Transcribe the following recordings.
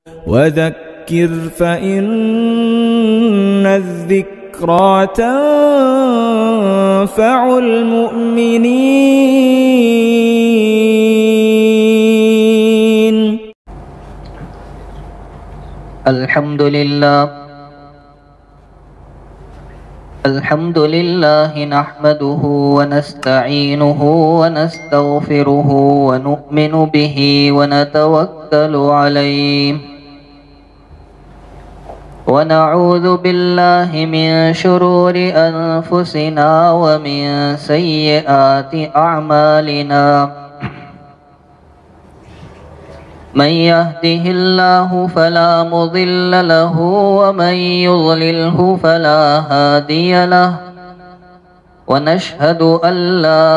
وذكر فإن الذكرى تنفع المؤمنين. الحمد لله نحمده ونستعينه ونستغفره ونؤمن به ونتوكل عليه ونعوذ بالله من شرور أنفسنا ومن سيئات أعمالنا. من يهده الله فلا مضل له ومن يضلله فلا هادي له. ونشهد أن لا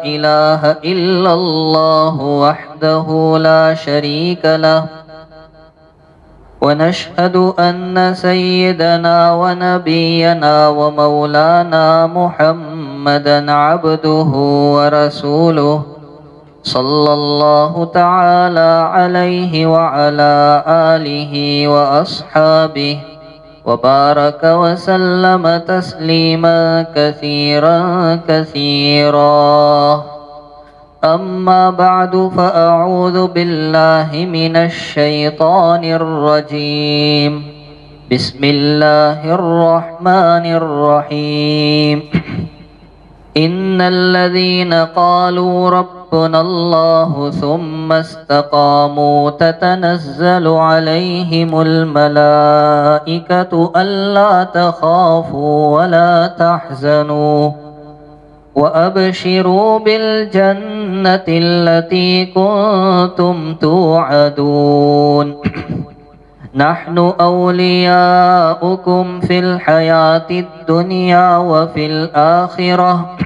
إله إلا الله وحده لا شريك له. ونشهد أن سيدنا ونبينا ومولانا محمدا عبده ورسوله صلى الله تعالى عليه وعلى آله وأصحابه وبارك وسلم تسليما كثيرا. أما بعد فأعوذ بالله من الشيطان الرجيم. بسم الله الرحمن الرحيم. إن الذين قالوا ربنا الله ثم استقاموا تتنزل عليهم الملائكة ألا تخافوا ولا تحزنوا وأبشروا بالجنة التي كنتم توعدون. نحن أولياؤكم في الحياة الدنيا وفي الآخرة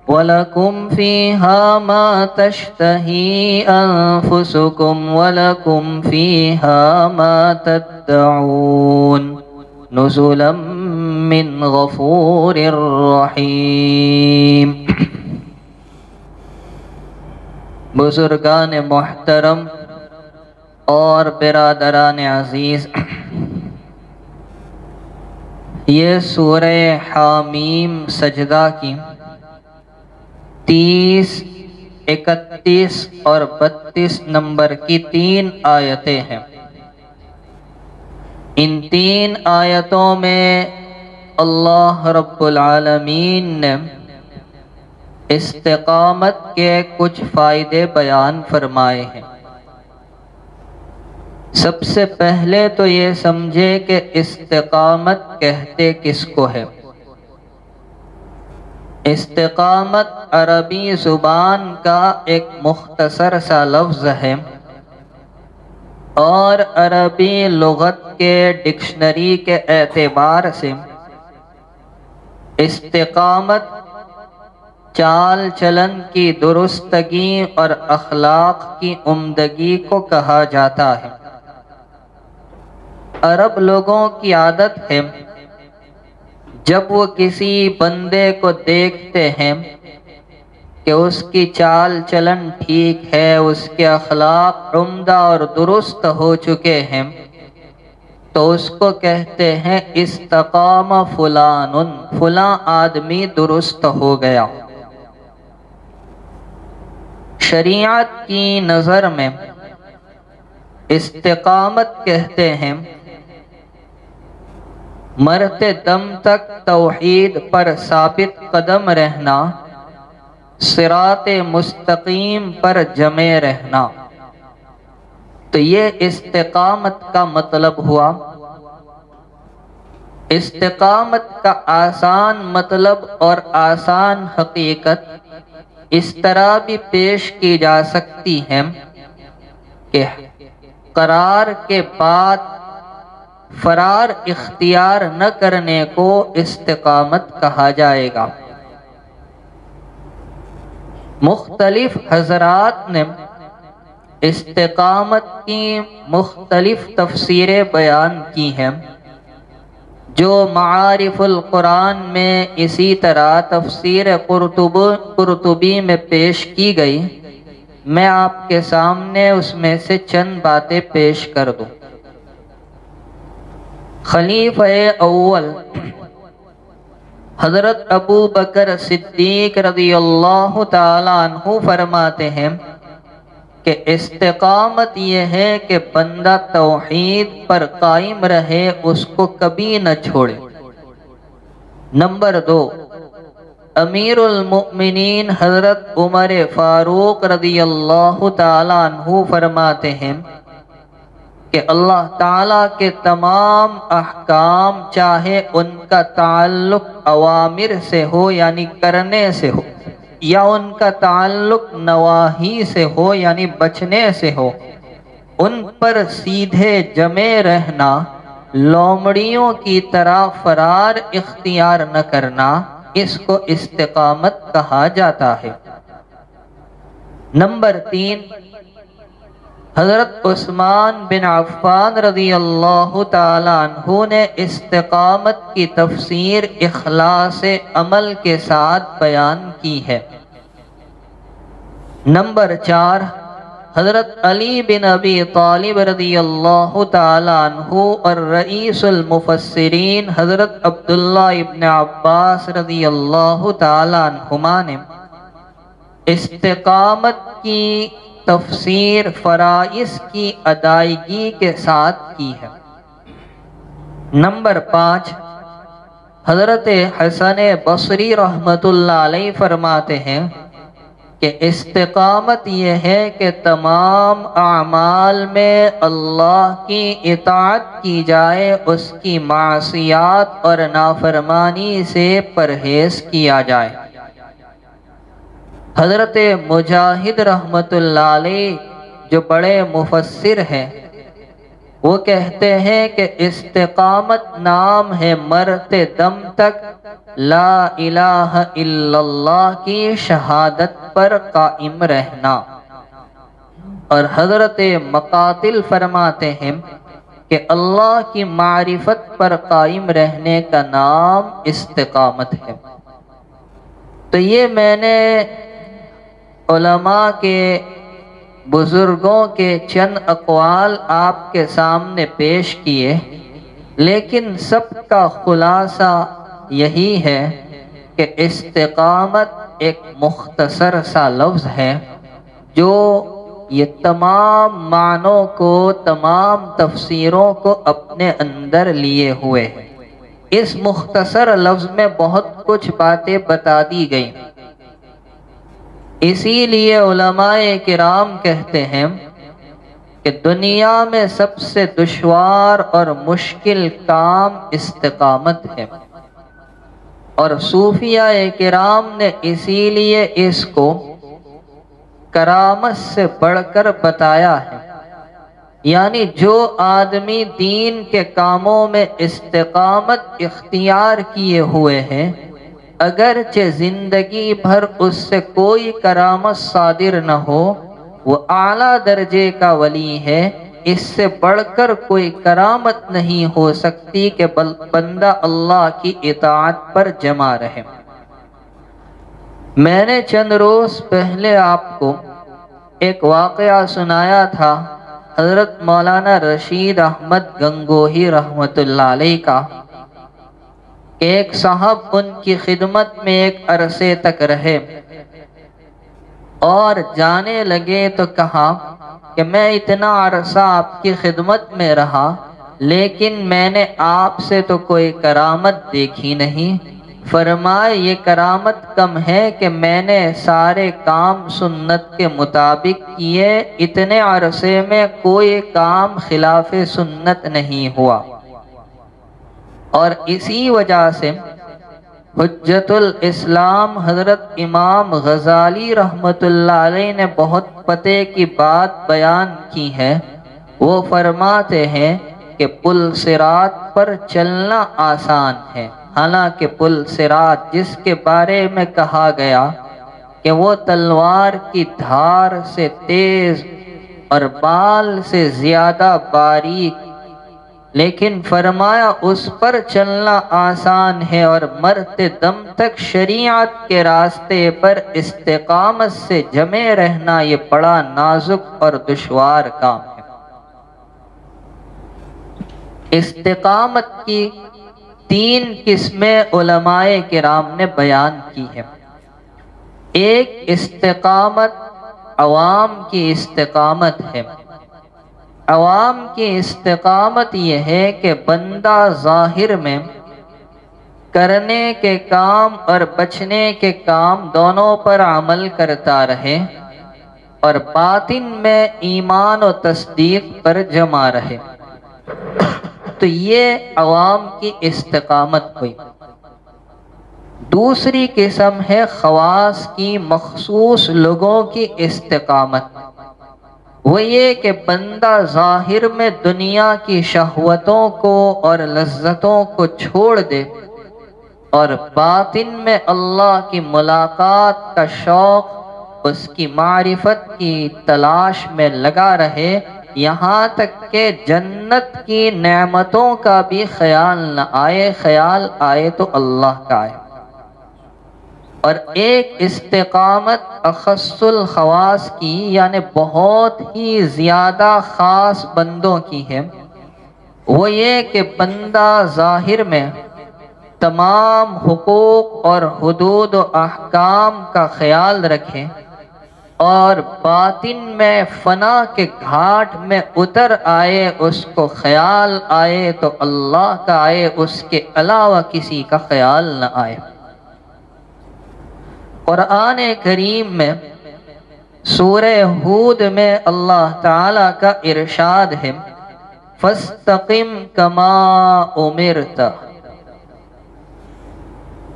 ولكم فيها ما تشتهي أنفسكم ولكم فيها ما تدعون نزلا من غفور رحیم. بزرگان محترم اور برادران عزیز، یہ سورہ حامیم سجدہ کی 30، 31 اور 32 نمبر کی 3 آیتیں ہیں. ان 3 آیتوں میں اللہ رب العالمین نے استقامت کے کچھ فائدے بیان فرمائے ہیں. سب سے پہلے تو یہ سمجھے کہ استقامت کہتے کس کو ہے. استقامت عربی زبان کا ایک مختصر سا لفظ ہے اور عربی لغت کے ڈکشنری کے اعتبار سے استقامت چال چلن کی درستگی اور اخلاق کی عمدگی کو کہا جاتا ہے. عرب لوگوں کی عادت ہے جب وہ کسی بندے کو دیکھتے ہیں کہ اس کی چال چلن ٹھیک ہے، اس کے اخلاق عمدہ اور درست ہو چکے ہیں، تو اس کو کہتے ہیں استقام فلان، فلاں آدمی درست ہو گیا. شریعت کی نظر میں استقامت کہتے ہیں مرتے دم تک توحید پر ثابت قدم رہنا، صراط مستقیم پر جمے رہنا. تو یہ استقامت کا مطلب ہوا. استقامت کا آسان مطلب اور آسان حقیقت اس طرح بھی پیش کی جا سکتی ہے کہ قرار کے بعد فرار اختیار نہ کرنے کو استقامت کہا جائے گا. مختلف حضرات نے استقامت کی مختلف تفسیریں بیان کی ہیں جو معارف القرآن میں اسی طرح تفسیر قرطبی میں پیش کی گئی. میں آپ کے سامنے اس میں سے چند باتیں پیش کر دوں۔ خلیفہ اول حضرت ابو بکر صدیق رضی اللہ تعالی عنہ فرماتے ہیں کہ استقامت یہ ہے کہ بندہ توحید پر قائم رہے، اس کو کبھی نہ چھوڑے۔ نمبر 2، امیر المؤمنین حضرت عمر فاروق رضی اللہ تعالی عنہ فرماتے ہیں کہ اللہ تعالیٰ کے تمام احکام، چاہے ان کا تعلق اوامر سے ہو یعنی کرنے سے ہو، یا ان کا تعلق نواہی سے ہو یعنی بچنے سے ہو، ان پر سیدھے جمے رہنا، لومڑیوں کی طرح فرار اختیار نہ کرنا، اس کو استقامت کہا جاتا ہے۔ نمبر 3، حضرت عثمان بن عفان رضی اللہ تعالی عنہ نے استقامت کی تفسیر اخلاص عمل کے ساتھ بیان کی ہے۔ نمبر 4، حضرت علی بن ابی طالب رضی اللہ تعالی عنہ اور رئیس المفسرین حضرت عبداللہ ابن عباس رضی اللہ تعالی عنہما نے استقامت کی تفسیر فرائض کی ادائیگی کے ساتھ کی ہے۔ نمبر 5، حضرت حسن بصری رحمت اللہ علیہ فرماتے ہیں کہ استقامت یہ ہے کہ تمام اعمال میں اللہ کی اطاعت کی جائے، اس کی معصیات اور نافرمانی سے پرہیز کیا جائے۔ حضرت مجاہد رحمت اللہ علیہ جو بڑے مفسر ہیں، وہ کہتے ہیں کہ استقامت نام ہے مرتے دم تک لا الہ الا اللہ کی شہادت پر قائم رہنا۔ اور حضرت مقاتل فرماتے ہیں کہ اللہ کی معرفت پر قائم رہنے کا نام استقامت ہے۔ تو یہ میں نے علماء کے، بزرگوں کے چند اقوال آپ کے سامنے پیش کیے، لیکن سب کا خلاصہ یہی ہے کہ استقامت ایک مختصر سا لفظ ہے جو یہ تمام معنوں کو، تمام تفسیروں کو اپنے اندر لیے ہوئے ہے۔ اس مختصر لفظ میں بہت کچھ باتیں بتا دی گئی، اسی لیے علماء کرام کہتے ہیں کہ دنیا میں سب سے دشوار اور مشکل کام استقامت ہے، اور صوفیاء کرام نے اسی لیے اس کو کرامت سے بڑھ کر بتایا ہے۔ یعنی جو آدمی دین کے کاموں میں استقامت اختیار کیے ہوئے ہیں، اگرچہ زندگی بھر اس سے کوئی کرامت صادر نہ ہو، وہ اعلیٰ درجے کا ولی ہے، اس سے بڑھ کر کوئی کرامت نہیں ہو سکتی کہ بندہ اللہ کی اطاعت پر جمع رہے۔ میں نے چند روز پہلے آپ کو ایک واقعہ سنایا تھا حضرت مولانا رشید احمد گنگوہی رحمت اللہ علیہ کا، کہ ایک صاحب ان کی خدمت میں ایک عرصے تک رہے اور جانے لگے تو کہا کہ میں اتنا عرصہ آپ کی خدمت میں رہا، لیکن میں نے آپ سے تو کوئی کرامت دیکھی نہیں۔ فرمائے یہ کرامت کم ہے کہ میں نے سارے کام سنت کے مطابق کیے، اتنے عرصے میں کوئی کام خلاف سنت نہیں ہوا۔ اور اسی وجہ سے حجت الاسلام حضرت امام غزالی رحمت اللہ علیہ نے بہت پتے کی بات بیان کی ہے۔ وہ فرماتے ہیں کہ پل صراط پر چلنا آسان ہے، حالانکہ پل صراط جس کے بارے میں کہا گیا کہ وہ تلوار کی دھار سے تیز اور بال سے زیادہ باریک، لیکن فرمایا اس پر چلنا آسان ہے اور مرتے دم تک شریعت کے راستے پر استقامت سے جمے رہنا یہ بڑا نازک اور دشوار کام ہے۔ استقامت کی 3 قسمیں علماء کرام نے بیان کی ہے۔ ایک استقامت عوام کی استقامت ہے۔ عوام کی استقامت یہ ہے کہ بندہ ظاہر میں کرنے کے کام اور بچنے کے کام دونوں پر عمل کرتا رہے اور باطن میں ایمان و تصدیق پر جمع رہے، تو یہ عوام کی استقامت ہوئی۔ دوسری قسم ہے خواص کی، مخصوص لوگوں کی استقامت۔ وہ یہ کہ بندہ ظاہر میں دنیا کی شہوتوں کو اور لذتوں کو چھوڑ دے اور باطن میں اللہ کی ملاقات کا شوق، اس کی معرفت کی تلاش میں لگا رہے، یہاں تک کہ جنت کی نعمتوں کا بھی خیال نہ آئے، خیال آئے تو اللہ کا آئے۔ اور ایک استقامت اخص الخواص کی، یعنی بہت ہی زیادہ خاص بندوں کی ہے۔ وہ یہ کہ بندہ ظاہر میں تمام حقوق اور حدود و احکام کا خیال رکھے اور باطن میں فنا کے گھاٹ میں اتر آئے، اس کو خیال آئے تو اللہ کا آئے، اس کے علاوہ کسی کا خیال نہ آئے۔ قرآن کریم میں سورہ ہود میں اللہ تعالیٰ کا ارشاد ہے، فَاسْتَقِمْ كَمَا أُمِرْتَ،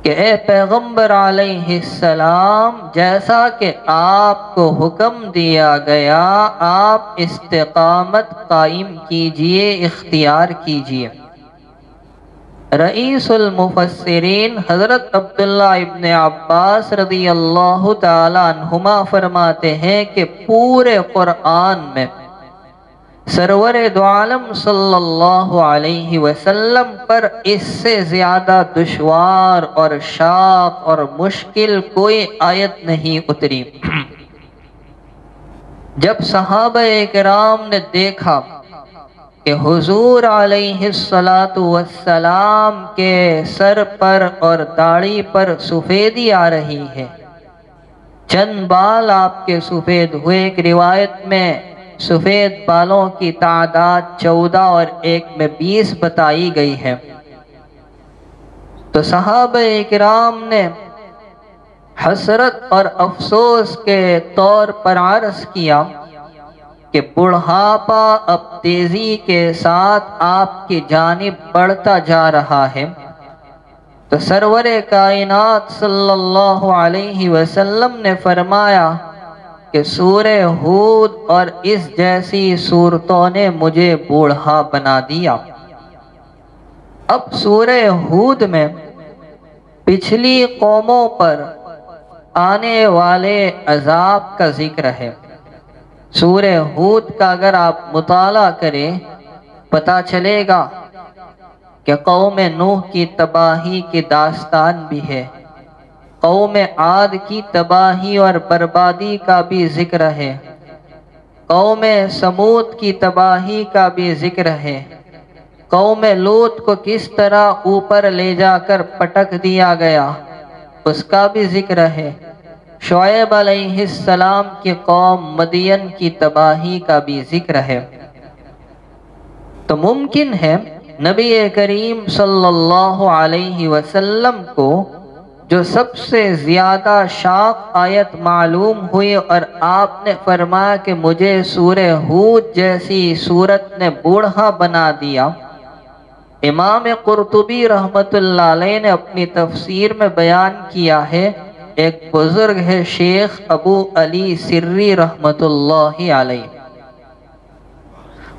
کہ اے پیغمبر علیہ السلام جیسا کہ آپ کو حکم دیا گیا آپ استقامت قائم کیجئے، اختیار کیجئے۔ رئیس المفسرین حضرت عبداللہ ابن عباس رضی اللہ تعالی عنہما فرماتے ہیں کہ پورے قرآن میں سرور دو عالم صلی اللہ علیہ وسلم پر اس سے زیادہ دشوار اور شاق اور مشکل کوئی آیت نہیں اتری۔ جب صحابہ کرام نے دیکھا کہ حضور علیہ السلام کے سر پر اور داڑھی پر سفیدی آ رہی ہے، چند بال آپ کے سفید ہوئے، ایک روایت میں سفید بالوں کی تعداد 14 اور ایک میں 20 بتائی گئی ہے، تو صحابہ کرام نے حسرت اور افسوس کے طور پر عرض کیا کہ بڑھاپا اب تیزی کے ساتھ آپ کی جانب بڑھتا جا رہا ہے۔ تو سرور کائنات صلی اللہ علیہ وسلم نے فرمایا کہ سورہ ہود اور اس جیسی صورتوں نے مجھے بوڑھا بنا دیا۔ اب سورہ ہود میں پچھلی قوموں پر آنے والے عذاب کا ذکر ہے۔ سورہ ہود کا اگر آپ مطالعہ کریں پتہ چلے گا کہ قوم نوح کی تباہی کی داستان بھی ہے، قوم عاد کی تباہی اور بربادی کا بھی ذکر ہے، قوم سمود کی تباہی کا بھی ذکر ہے، قوم لوط کو کس طرح اوپر لے جا کر پٹک دیا گیا اس کا بھی ذکر ہے، شعیب علیہ السلام کی قوم مدین کی تباہی کا بھی ذکر ہے۔ تو ممکن ہے نبی کریم صلی اللہ علیہ وسلم کو جو سب سے زیادہ شاق آیت معلوم ہوئی اور آپ نے فرمایا کہ مجھے سورہ ہود جیسی صورت نے بوڑھا بنا دیا، امام قرطبی رحمت اللہ علیہ نے اپنی تفسیر میں بیان کیا ہے، ایک بزرگ ہے شیخ ابو علی سری رحمت اللہ علیہ،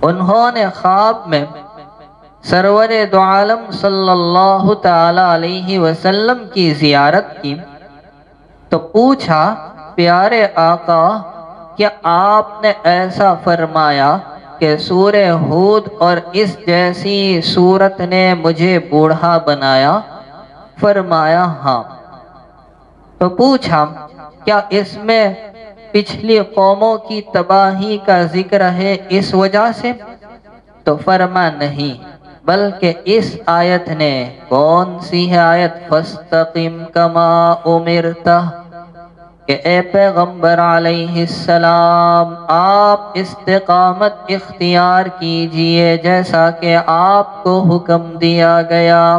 انہوں نے خواب میں سرور دو عالم صلی اللہ تعالی علیہ وسلم کی زیارت کی تو پوچھا، پیارے آقا کیا آپ نے ایسا فرمایا کہ سورہ ہود اور اس جیسی سورت نے مجھے بوڑھا بنایا؟ فرمایا ہاں۔ تو پوچھا کیا اس میں پچھلی قوموں کی تباہی کا ذکر ہے اس وجہ سے؟ تو فرما نہیں، بلکہ اس آیت نے، کون سی ہے آیت؟ فَاسْتَقِمْ كَمَا أُمِرْتَ، کہ اے پیغمبر علیہ السلام آپ استقامت اختیار کیجئے جیسا کہ آپ کو حکم دیا گیا۔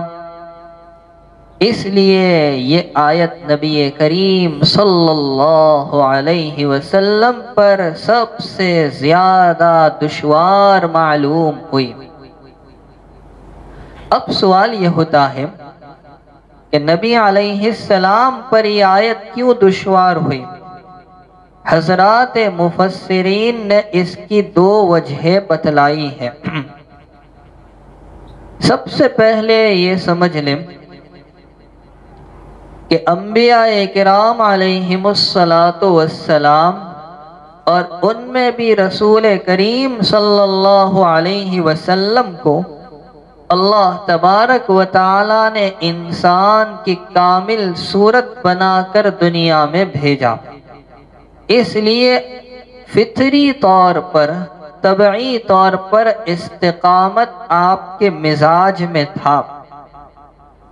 اس لیے یہ آیت نبی کریم صلی اللہ علیہ وسلم پر سب سے زیادہ دشوار معلوم ہوئی۔ اب سوال یہ ہوتا ہے کہ نبی علیہ السلام پر یہ آیت کیوں دشوار ہوئی؟ حضرات مفسرین نے اس کی دو وجہیں بتلائی ہیں۔ سب سے پہلے یہ سمجھ لیں کہ انبیاء کرام علیہم السلام اور ان میں بھی رسول کریم صلی اللہ علیہ وسلم کو اللہ تبارک و تعالی نے انسان کی کامل صورت بنا کر دنیا میں بھیجا۔ اس لیے فطری طور پر، طبعی طور پر استقامت آپ کے مزاج میں تھا،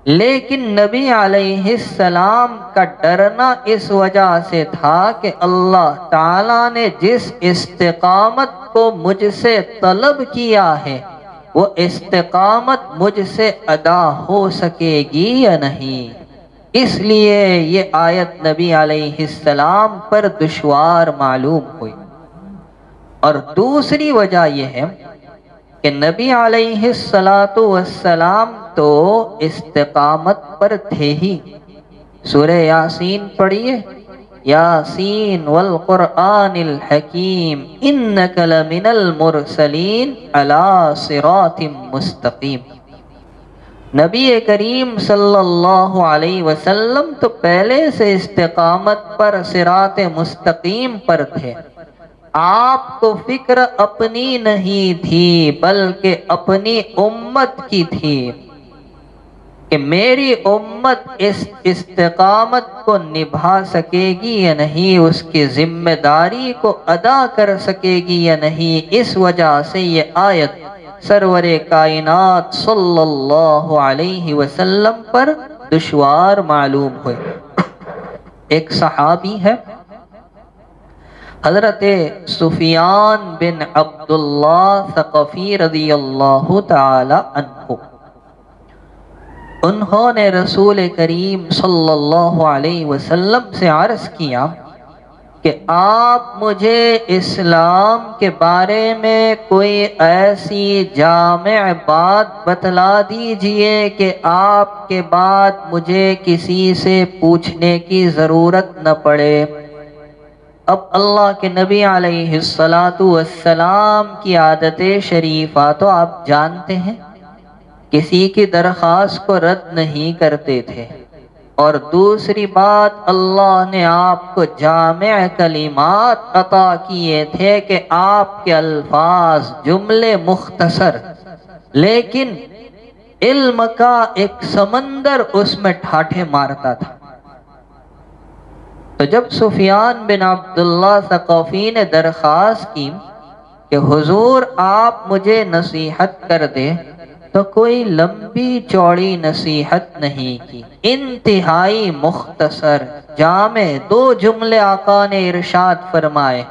لیکن نبی علیہ السلام کا ڈرنا اس وجہ سے تھا کہ اللہ تعالیٰ نے جس استقامت کو مجھ سے طلب کیا ہے وہ استقامت مجھ سے ادا ہو سکے گی یا نہیں۔ اس لیے یہ آیت نبی علیہ السلام پر دشوار معلوم ہوئی۔ اور دوسری وجہ یہ ہے کہ نبی علیہ السلام تو استقامت پر تھے ہی۔ سورہ یاسین پڑھیے، یاسین والقرآن الحکیم انک لمن المرسلین علی صراط مستقیم۔ نبی کریم صلی اللہ علیہ وسلم تو پہلے سے استقامت پر، صراط مستقیم پر تھے۔ آپ کو فکر اپنی نہیں تھی بلکہ اپنی امت کی تھی کہ میری امت اس استقامت کو نبھا سکے گی یا نہیں، اس کی ذمہ داری کو ادا کر سکے گی یا نہیں۔ اس وجہ سے یہ آیت سرور کائنات صلی اللہ علیہ وسلم پر دشوار معلوم ہوئی۔ ایک صحابی ہے حضرت سفیان بن عبداللہ ثقفی رضی اللہ تعالی عنہ، انہوں نے رسول کریم صلی اللہ علیہ وسلم سے عرض کیا کہ آپ مجھے اسلام کے بارے میں کوئی ایسی جامع بات بتلا دیجئے کہ آپ کے بعد مجھے کسی سے پوچھنے کی ضرورت نہ پڑے۔ اب اللہ کے نبی علیہ السلام کی عادت شریفہ تو آپ جانتے ہیں، کسی کی درخواست کو رد نہیں کرتے تھے، اور دوسری بات اللہ نے آپ کو جامع کلمات عطا کیے تھے کہ آپ کے الفاظ، جملے مختصر، لیکن علم کا ایک سمندر اس میں ٹھاٹھے مارتا تھا۔ تو جب سفیان بن عبداللہ ثقفی نے درخواست کی کہ حضور آپ مجھے نصیحت کر دے، تو کوئی لمبی چوڑی نصیحت نہیں کی، انتہائی مختصر جامع دو جملے آقا نے ارشاد فرمائے،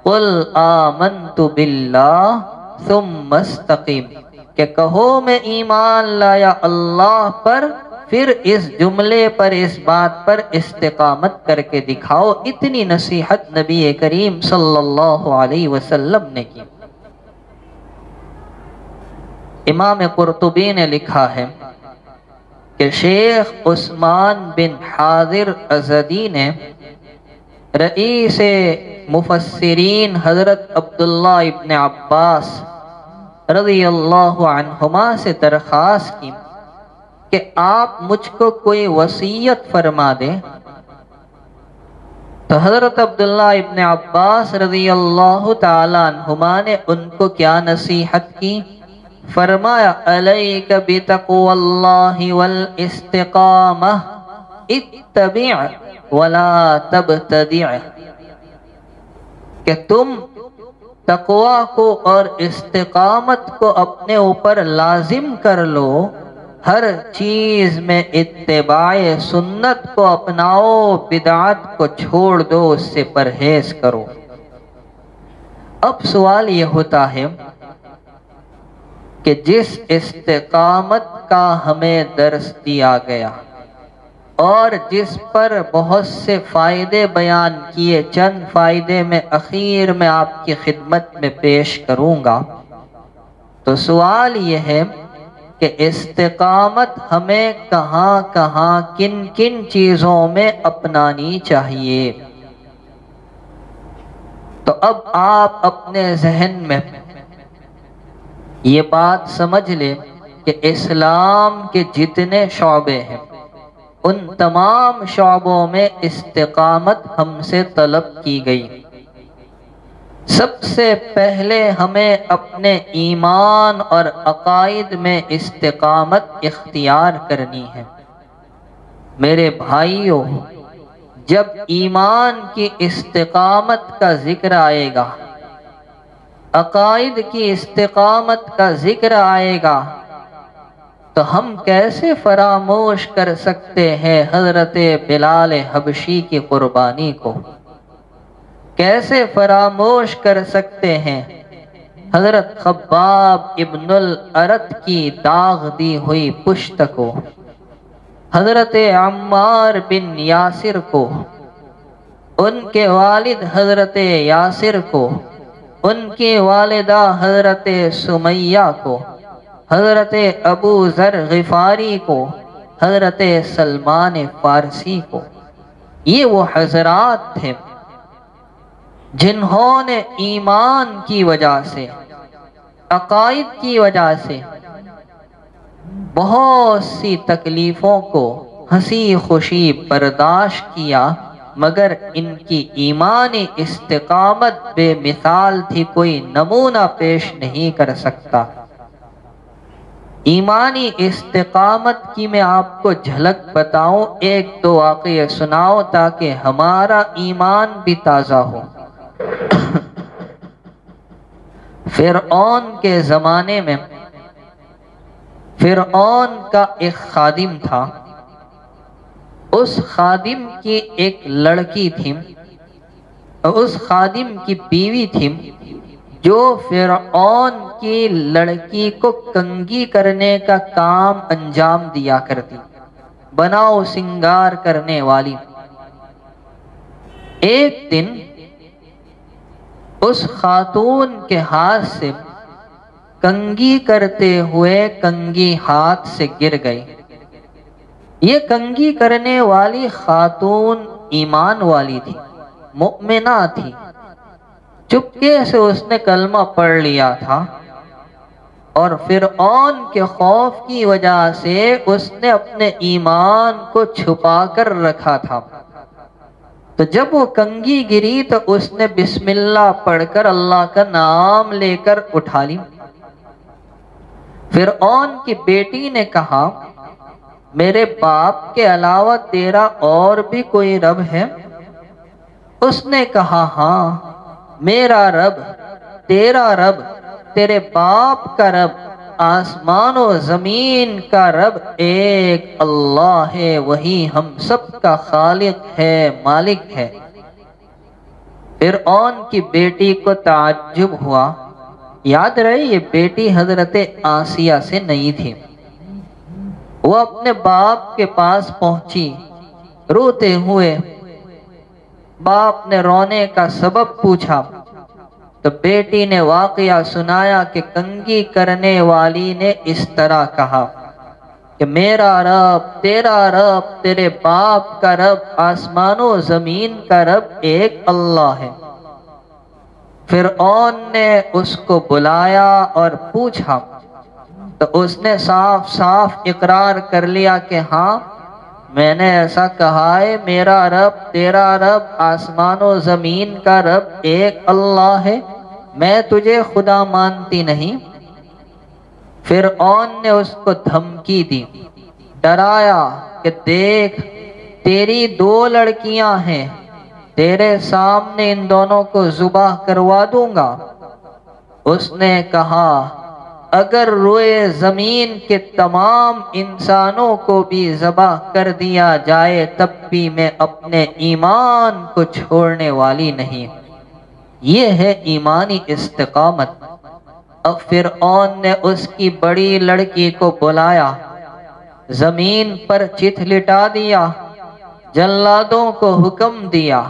قل آمنت باللہ ثم استقم، کہ کہو میں ایمان لایا اللہ پر، پھر اس جملے پر، اس بات پر استقامت کر کے دکھاؤ۔ اتنی نصیحت نبی کریم صلی اللہ علیہ وسلم نے کی۔ امام قرطبی نے لکھا ہے کہ شیخ عثمان بن حاضر ازدی نے رئیس مفسرین حضرت عبداللہ ابن عباس رضی اللہ عنہما سے درخواست کی کہ آپ مجھ کو کوئی وصیت فرما دیں۔ تو حضرت عبداللہ ابن عباس رضی اللہ تعالیٰ عنہما نے ان کو کیا نصیحت کی؟ فرمایا علیک بتقوی اللہ والاستقامہ اتبع ولا تبتدع، کہ تم تقوی کو اور استقامت کو اپنے اوپر لازم کر لو، ہر چیز میں اتباع سنت کو اپناؤ، بدعت کو چھوڑ دو، اس سے پرہیز کرو۔ اب سوال یہ ہوتا ہے کہ جس استقامت کا ہمیں درس دیا گیا اور جس پر بہت سے فائدے بیان کیے، چند فائدے میں اخیر میں آپ کی خدمت میں پیش کروں گا، تو سوال یہ ہے کہ استقامت ہمیں کہاں کہاں کن کن چیزوں میں اپنانی چاہیے۔ تو اب آپ اپنے ذہن میں یہ بات سمجھ لیں کہ اسلام کے جتنے شعبے ہیں ان تمام شعبوں میں استقامت ہم سے طلب کی گئی۔ سب سے پہلے ہمیں اپنے ایمان اور عقائد میں استقامت اختیار کرنی ہے۔ میرے بھائیوں، جب ایمان کی استقامت کا ذکر آئے گا، عقائد کی استقامت کا ذکر آئے گا، تو ہم کیسے فراموش کر سکتے ہیں حضرت بلال حبشی کی قربانی کو؟ کیسے فراموش کر سکتے ہیں حضرت خباب ابن الارت کی داغ دی ہوئی پشت کو، حضرت عمار بن یاسر کو، ان کے والد حضرت یاسر کو، ان کی والدہ حضرت سمیہ کو، حضرت ابو ذر غفاری کو، حضرت سلمان فارسی کو۔ یہ وہ حضرات تھے جنہوں نے ایمان کی وجہ سے، عقائد کی وجہ سے بہت سی تکلیفوں کو ہنسی خوشی برداشت کیا، مگر ان کی ایمانی استقامت بے مثال تھی، کوئی نمونہ پیش نہیں کر سکتا۔ ایمانی استقامت کی میں آپ کو جھلک بتاؤں، ایک دو واقعے سناؤ تاکہ ہمارا ایمان بھی تازہ ہو۔ فرعون کے زمانے میں فرعون کا ایک خادم تھا، اس خادم کی ایک لڑکی تھی، اس خادم کی بیوی تھی جو فرعون کی لڑکی کو کنگھی کرنے کا کام انجام دیا کرتی، بناؤ سنگار کرنے والی۔ ایک دن اس خاتون کے ہاتھ سے کنگھی کرتے ہوئے کنگھی ہاتھ سے گر گئی۔ یہ کنگھی کرنے والی خاتون ایمان والی تھی، مؤمنہ تھی، چپکے سے اس نے کلمہ پڑھ لیا تھا، اور فرعون کے خوف کی وجہ سے اس نے اپنے ایمان کو چھپا کر رکھا تھا۔ تو جب وہ کنگھی گری تو اس نے بسم اللہ پڑھ کر اللہ کا نام لے کر اٹھا لی۔ فرعون کی بیٹی نے کہا، میرے باپ کے علاوہ تیرا اور بھی کوئی رب ہے؟ اس نے کہا، ہاں، میرا رب، تیرا رب، تیرے باپ کا رب، آسمان و زمین کا رب ایک اللہ ہے، وہی ہم سب کا خالق ہے، مالک ہے۔ فرعون کی بیٹی کو تعجب ہوا۔ یاد رہے یہ بیٹی حضرت آسیہ سے نہیں تھی۔ وہ اپنے باپ کے پاس پہنچی روتے ہوئے، باپ نے رونے کا سبب پوچھا تو بیٹی نے واقعہ سنایا کہ کنگھی کرنے والی نے اس طرح کہا کہ میرا رب، تیرا رب، تیرے باپ کا رب، آسمان و زمین کا رب ایک اللہ ہے۔ فرعون نے اس کو بلایا اور پوچھا تو اس نے صاف صاف اقرار کر لیا کہ ہاں، میں نے ایسا کہا ہے میرا رب تیرا رب آسمان و زمین کا رب ایک اللہ ہے، میں تجھے خدا مانتی نہیں۔ فرعون نے اس کو دھمکی دی، ڈرایا کہ دیکھ تیری 2 لڑکیاں ہیں، تیرے سامنے ان دونوں کو ذبح کروا دوں گا۔ اس نے کہا اگر روئے زمین کے تمام انسانوں کو بھی ذبح کر دیا جائے تب بھی میں اپنے ایمان کو چھوڑنے والی نہیں۔ یہ ہے ایمانی استقامت۔ اب فرعون نے اس کی بڑی لڑکی کو بلایا، زمین پر چت لٹا دیا، جلادوں کو حکم دیا،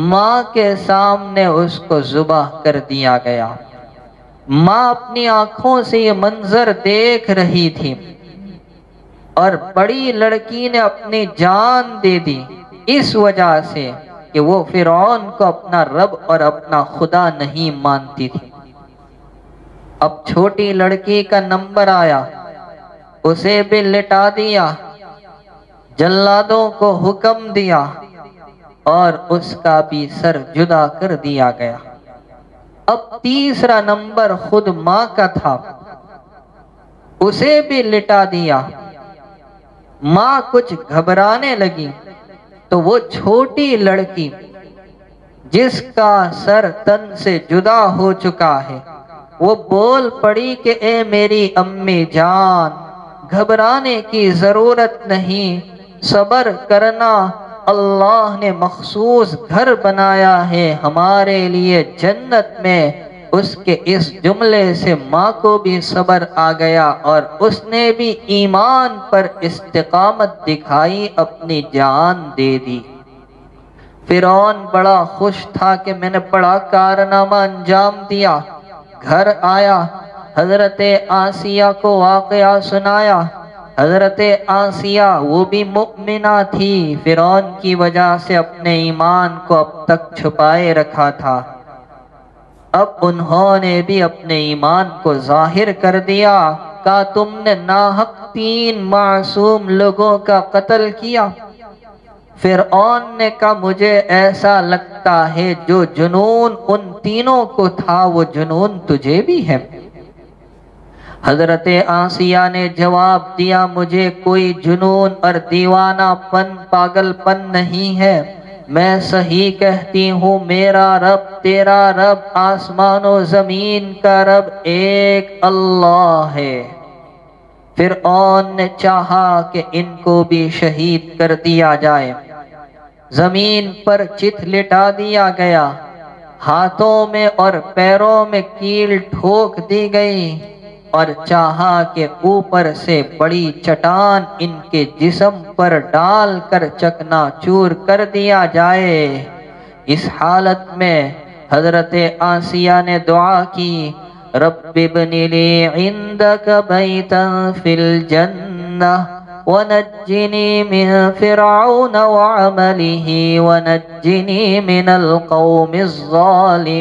ماں کے سامنے اس کو ذبح کر دیا گیا۔ ماں اپنی آنکھوں سے یہ منظر دیکھ رہی تھی اور بڑی لڑکی نے اپنی جان دے دی اس وجہ سے کہ وہ فرعون کو اپنا رب اور اپنا خدا نہیں مانتی تھی۔ اب چھوٹی لڑکی کا نمبر آیا، اسے بھی لٹا دیا، جلادوں کو حکم دیا اور اس کا بھی سر جدا کر دیا گیا۔ اب تیسرا نمبر خود ماں کا تھا، اسے بھی لٹا دیا۔ ماں کچھ گھبرانے لگی تو وہ چھوٹی لڑکی جس کا سر تن سے جدا ہو چکا ہے وہ بول پڑی کہ اے میری امی جان، گھبرانے کی ضرورت نہیں، صبر کرنا، اللہ نے مخصوص گھر بنایا ہے ہمارے لیے جنت میں۔ اس کے اس جملے سے ماں کو بھی صبر آ گیا اور اس نے بھی ایمان پر استقامت دکھائی، اپنی جان دے دی۔ فرعون بڑا خوش تھا کہ میں نے بڑا کارنامہ انجام دیا۔ گھر آیا، حضرت آسیہ کو واقعہ سنایا۔ حضرت آسیہ وہ بھی مؤمنہ تھی، فرعون کی وجہ سے اپنے ایمان کو اب تک چھپائے رکھا تھا، اب انہوں نے بھی اپنے ایمان کو ظاہر کر دیا۔ کہا تم نے ناحق 3 معصوم لوگوں کا قتل کیا؟ فرعون نے کہا مجھے ایسا لگتا ہے جو جنون ان تینوں کو تھا وہ جنون تجھے بھی ہے۔ حضرت آسیہ نے جواب دیا مجھے کوئی جنون اور دیوانہ پن پاگل پن نہیں ہے، میں صحیح کہتی ہوں میرا رب تیرا رب آسمان و زمین کا رب ایک اللہ ہے۔ فرعون نے چاہا کہ ان کو بھی شہید کر دیا جائے، زمین پر چت لٹا دیا گیا، ہاتھوں میں اور پیروں میں کیل ٹھوک دی گئی اور چاہا کہ اوپر سے بڑی چٹان ان کے جسم پر ڈال کر چکنا چور کر دیا جائے۔ اس حالت میں حضرت آسیہ نے دعا کی رب ابن لی عندک بیتا فی الجنہ ونجنی من فرعون وعملہ ونجنی من القوم الظالمین۔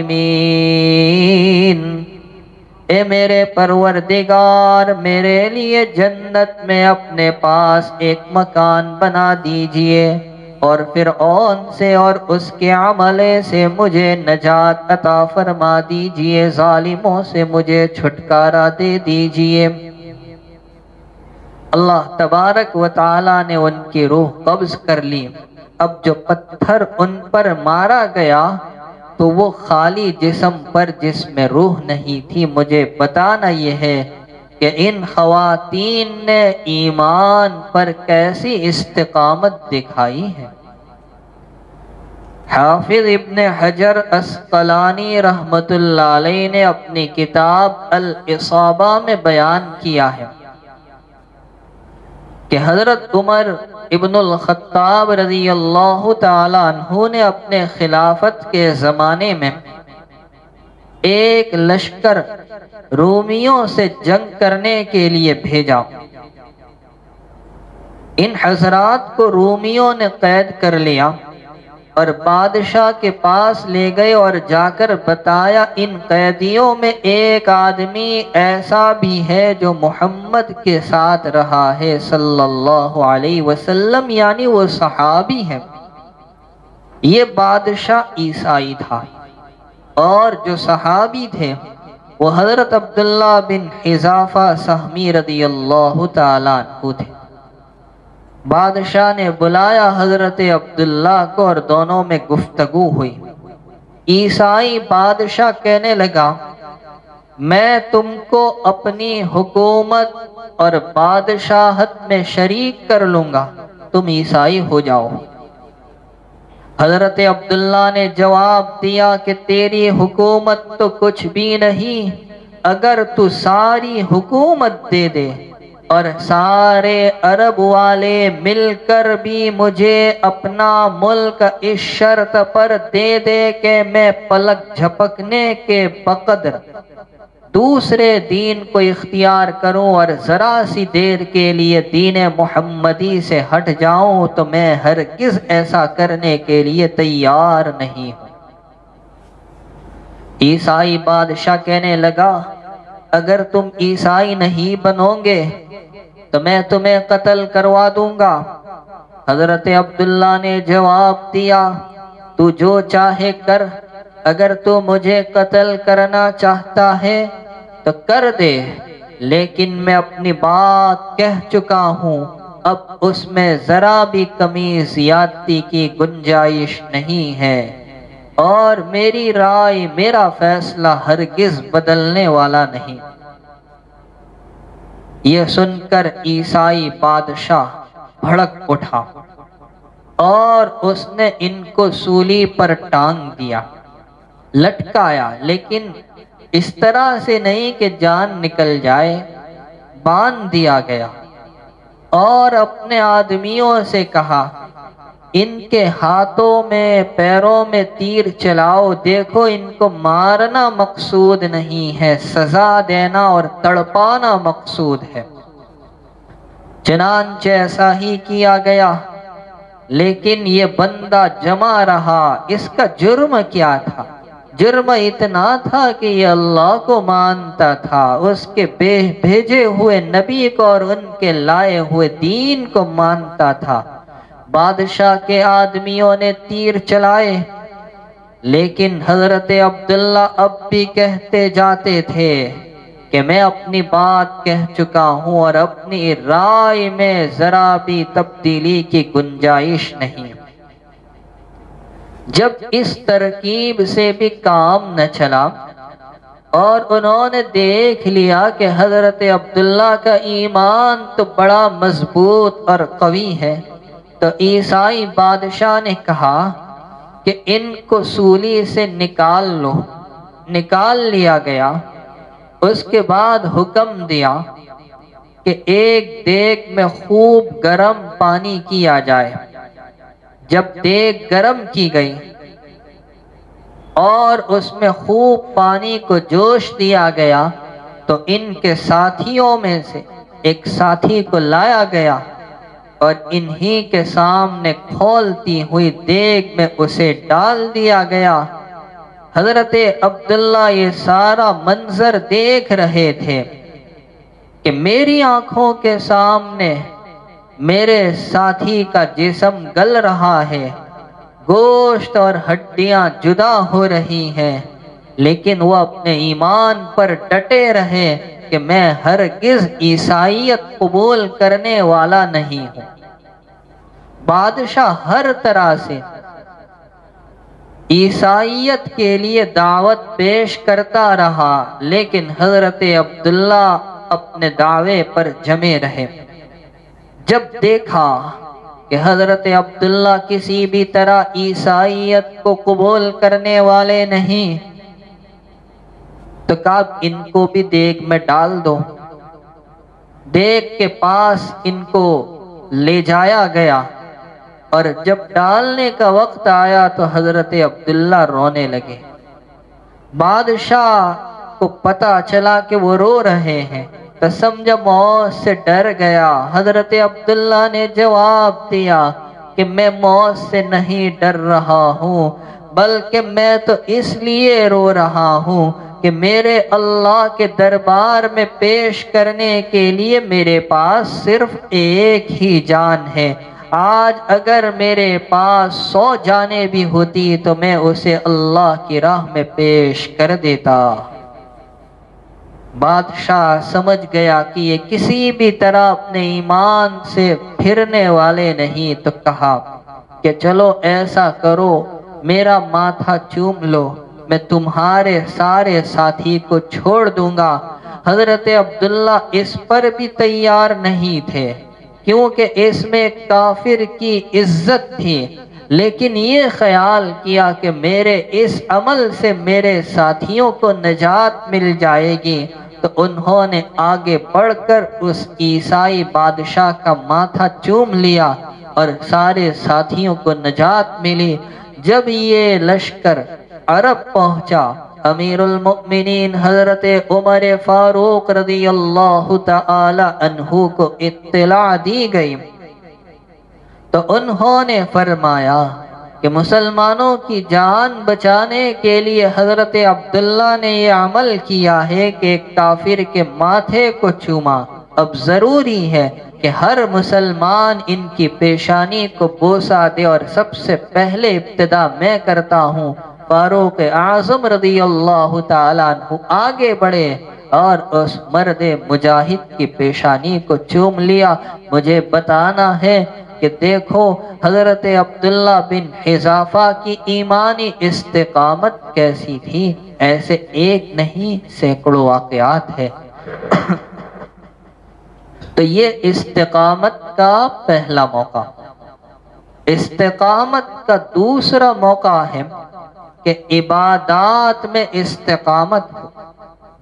اے میرے پروردگار میرے لیے جنت میں اپنے پاس ایک مکان بنا دیجئے اور فرعون سے اور اس کے عملے سے مجھے نجات عطا فرما دیجئے، ظالموں سے مجھے چھٹکارا دے دیجئے۔ اللہ تبارک و تعالی نے ان کی روح قبض کر لی۔ اب جو پتھر ان پر مارا گیا تو وہ خالی جسم پر جس میں روح نہیں تھی۔ مجھے بتانا یہ ہے کہ ان خواتین نے ایمان پر کیسی استقامت دکھائی ہے۔ حافظ ابن حجر عسقلانی رحمت اللہ علیہ نے اپنی کتاب الاصابہ میں بیان کیا ہے کہ حضرت عمر ابن الخطاب رضی اللہ تعالیٰ عنہ نے اپنے خلافت کے زمانے میں ایک لشکر رومیوں سے جنگ کرنے کے لیے بھیجا۔ ان حضرات کو رومیوں نے قید کر لیا اور بادشاہ کے پاس لے گئے اور جا کر بتایا ان قیدیوں میں ایک آدمی ایسا بھی ہے جو محمد کے ساتھ رہا ہے صلی اللہ علیہ وسلم، یعنی وہ صحابی ہے۔ یہ بادشاہ عیسائی تھا، اور جو صحابی تھے وہ حضرت عبداللہ بن حذافہ سہمی رضی اللہ تعالیٰ عنہ تھے۔ بادشاہ نے بلایا حضرت عبداللہ کو اور دونوں میں گفتگو ہوئی۔ عیسائی بادشاہ کہنے لگا، میں تم کو اپنی حکومت اور بادشاہت میں شریک کر لوں گا، تم عیسائی ہو جاؤ۔ حضرت عبداللہ نے جواب دیا کہ تیری حکومت تو کچھ بھی نہیں، اگر تو ساری حکومت دے دے اور سارے عرب والے مل کر بھی مجھے اپنا ملک اس شرط پر دے دے کہ میں پلک جھپکنے کے بقدر دوسرے دین کو اختیار کروں اور ذرا سی دیر کے لیے دین محمدی سے ہٹ جاؤں، تو میں ہرگز ایسا کرنے کے لیے تیار نہیں ہوں۔ عیسائی بادشاہ کہنے لگا، اگر تم عیسائی نہیں بنو گے تو میں تمہیں قتل کروا دوں گا۔ حضرت عبداللہ نے جواب دیا، تو جو چاہے کر، اگر تو مجھے قتل کرنا چاہتا ہے تو کر دے، لیکن میں اپنی بات کہہ چکا ہوں، اب اس میں ذرا بھی کمی زیادتی کی گنجائش نہیں ہے، اور میری رائے، میرا فیصلہ ہرگز بدلنے والا نہیں۔ یہ سن کر عیسائی بادشاہ بھڑک اٹھا اور اس نے ان کو سولی پر ٹانگ دیا، لٹکایا، لیکن اس طرح سے نہیں کہ جان نکل جائے، باندھ دیا گیا، اور اپنے آدمیوں سے کہا، ان کے ہاتھوں میں پیروں میں تیر چلاؤ، دیکھو ان کو مارنا مقصود نہیں ہے، سزا دینا اور تڑپانا مقصود ہے۔ چنانچہ ایسا ہی کیا گیا، لیکن یہ بندہ جمع رہا۔ اس کا جرم کیا تھا؟ جرم اتنا تھا کہ یہ اللہ کو مانتا تھا، اس کے بھیجے ہوئے نبی کو اور ان کے لائے ہوئے دین کو مانتا تھا۔ بادشاہ کے آدمیوں نے تیر چلائے، لیکن حضرت عبداللہ اب بھی کہتے جاتے تھے کہ میں اپنی بات کہہ چکا ہوں اور اپنی رائے میں ذرا بھی تبدیلی کی گنجائش نہیں۔ جب اس ترکیب سے بھی کام نہ چلا اور انہوں نے دیکھ لیا کہ حضرت عبداللہ کا ایمان تو بڑا مضبوط اور قوی ہے، تو عیسائی بادشاہ نے کہا کہ ان کو سولی سے نکال لو۔ نکال لیا گیا۔ اس کے بعد حکم دیا کہ ایک دیگ میں خوب گرم پانی کیا جائے۔ جب دیگ گرم کی گئی اور اس میں خوب پانی کو جوش دیا گیا، تو ان کے ساتھیوں میں سے ایک ساتھی کو لایا گیا اور انہی کے سامنے کھولتی ہوئی دیگ میں اسے ڈال دیا گیا۔ حضرت عبداللہ یہ سارا منظر دیکھ رہے تھے کہ میری آنکھوں کے سامنے میرے ساتھی کا جسم گل رہا ہے، گوشت اور ہڈیاں جدا ہو رہی ہیں، لیکن وہ اپنے ایمان پر ڈٹے رہے کہ میں ہرگز عیسائیت قبول کرنے والا نہیں ہوں۔ بادشاہ ہر طرح سے عیسائیت کے لیے دعوت پیش کرتا رہا، لیکن حضرت عبداللہ اپنے دعوے پر جمے رہے۔ جب دیکھا کہ حضرت عبداللہ کسی بھی طرح عیسائیت کو قبول کرنے والے نہیں، تو کہا ان کو بھی دیگ میں ڈال دو۔ دیگ کے پاس ان کو لے جایا گیا، اور جب ڈالنے کا وقت آیا تو حضرت عبداللہ رونے لگے۔ بادشاہ کو پتا چلا کہ وہ رو رہے ہیں، تو سمجھا موت سے ڈر گیا۔ حضرت عبداللہ نے جواب دیا کہ میں موت سے نہیں ڈر رہا ہوں، بلکہ میں تو اس لیے رو رہا ہوں کہ میرے اللہ کے دربار میں پیش کرنے کے لیے میرے پاس صرف ایک ہی جان ہے۔ آج اگر میرے پاس 100 جانیں بھی ہوتی تو میں اسے اللہ کی راہ میں پیش کر دیتا۔ بادشاہ سمجھ گیا کہ یہ کسی بھی طرح اپنے ایمان سے پھرنے والے نہیں، تو کہا کہ چلو ایسا کرو، میرا ماتھا چوم لو، میں تمہارے سارے ساتھی کو چھوڑ دوں گا۔ حضرت عبداللہ اس پر بھی تیار نہیں تھے، کیونکہ اس میں کافر کی عزت تھی، لیکن یہ خیال کیا کہ میرے اس عمل سے میرے ساتھیوں کو نجات مل جائے گی، تو انہوں نے آگے بڑھ کر اس عیسائی بادشاہ کا ماتھا چوم لیا اور سارے ساتھیوں کو نجات ملی۔ جب یہ لشکر عرب پہنچا، امیر المؤمنین حضرت عمر فاروق رضی اللہ تعالی عنہ کو اطلاع دی گئی، تو انہوں نے فرمایا کہ مسلمانوں کی جان بچانے کے لیے حضرت عبداللہ نے یہ عمل کیا ہے کہ ایک کافر کے ماتھے کو چوما۔ اب ضروری ہے کہ ہر مسلمان ان کی پیشانی کو بوسہ دے، اور سب سے پہلے ابتدا میں کرتا ہوں۔ فاروق اعظم رضی اللہ تعالیٰ عنہ آگے بڑھے اور اس مرد مجاہد کی پیشانی کو چوم لیا۔ مجھے بتانا ہے کہ دیکھو حضرت عبداللہ بن حذافہ کی ایمانی استقامت کیسی تھی، ایسے ایک نہیں سینکڑوں واقعات ہے۔ تو یہ استقامت کا پہلا موقع۔ استقامت کا دوسرا موقع ہے کہ عبادات میں استقامت ہو۔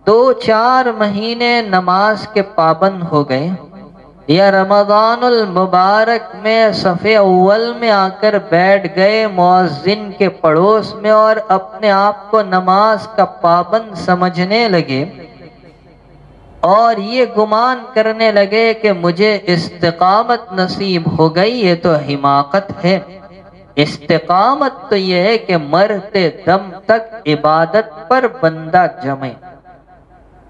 2-4 مہینے نماز کے پابند ہو گئے، یا رمضان المبارک میں صف اول میں آ کر بیٹھ گئے مؤذن کے پڑوس میں اور اپنے آپ کو نماز کا پابند سمجھنے لگے، اور یہ گمان کرنے لگے کہ مجھے استقامت نصیب ہو گئی، یہ تو حماقت ہے۔ استقامت تو یہ ہے کہ مرتے دم تک عبادت پر بندہ جمے۔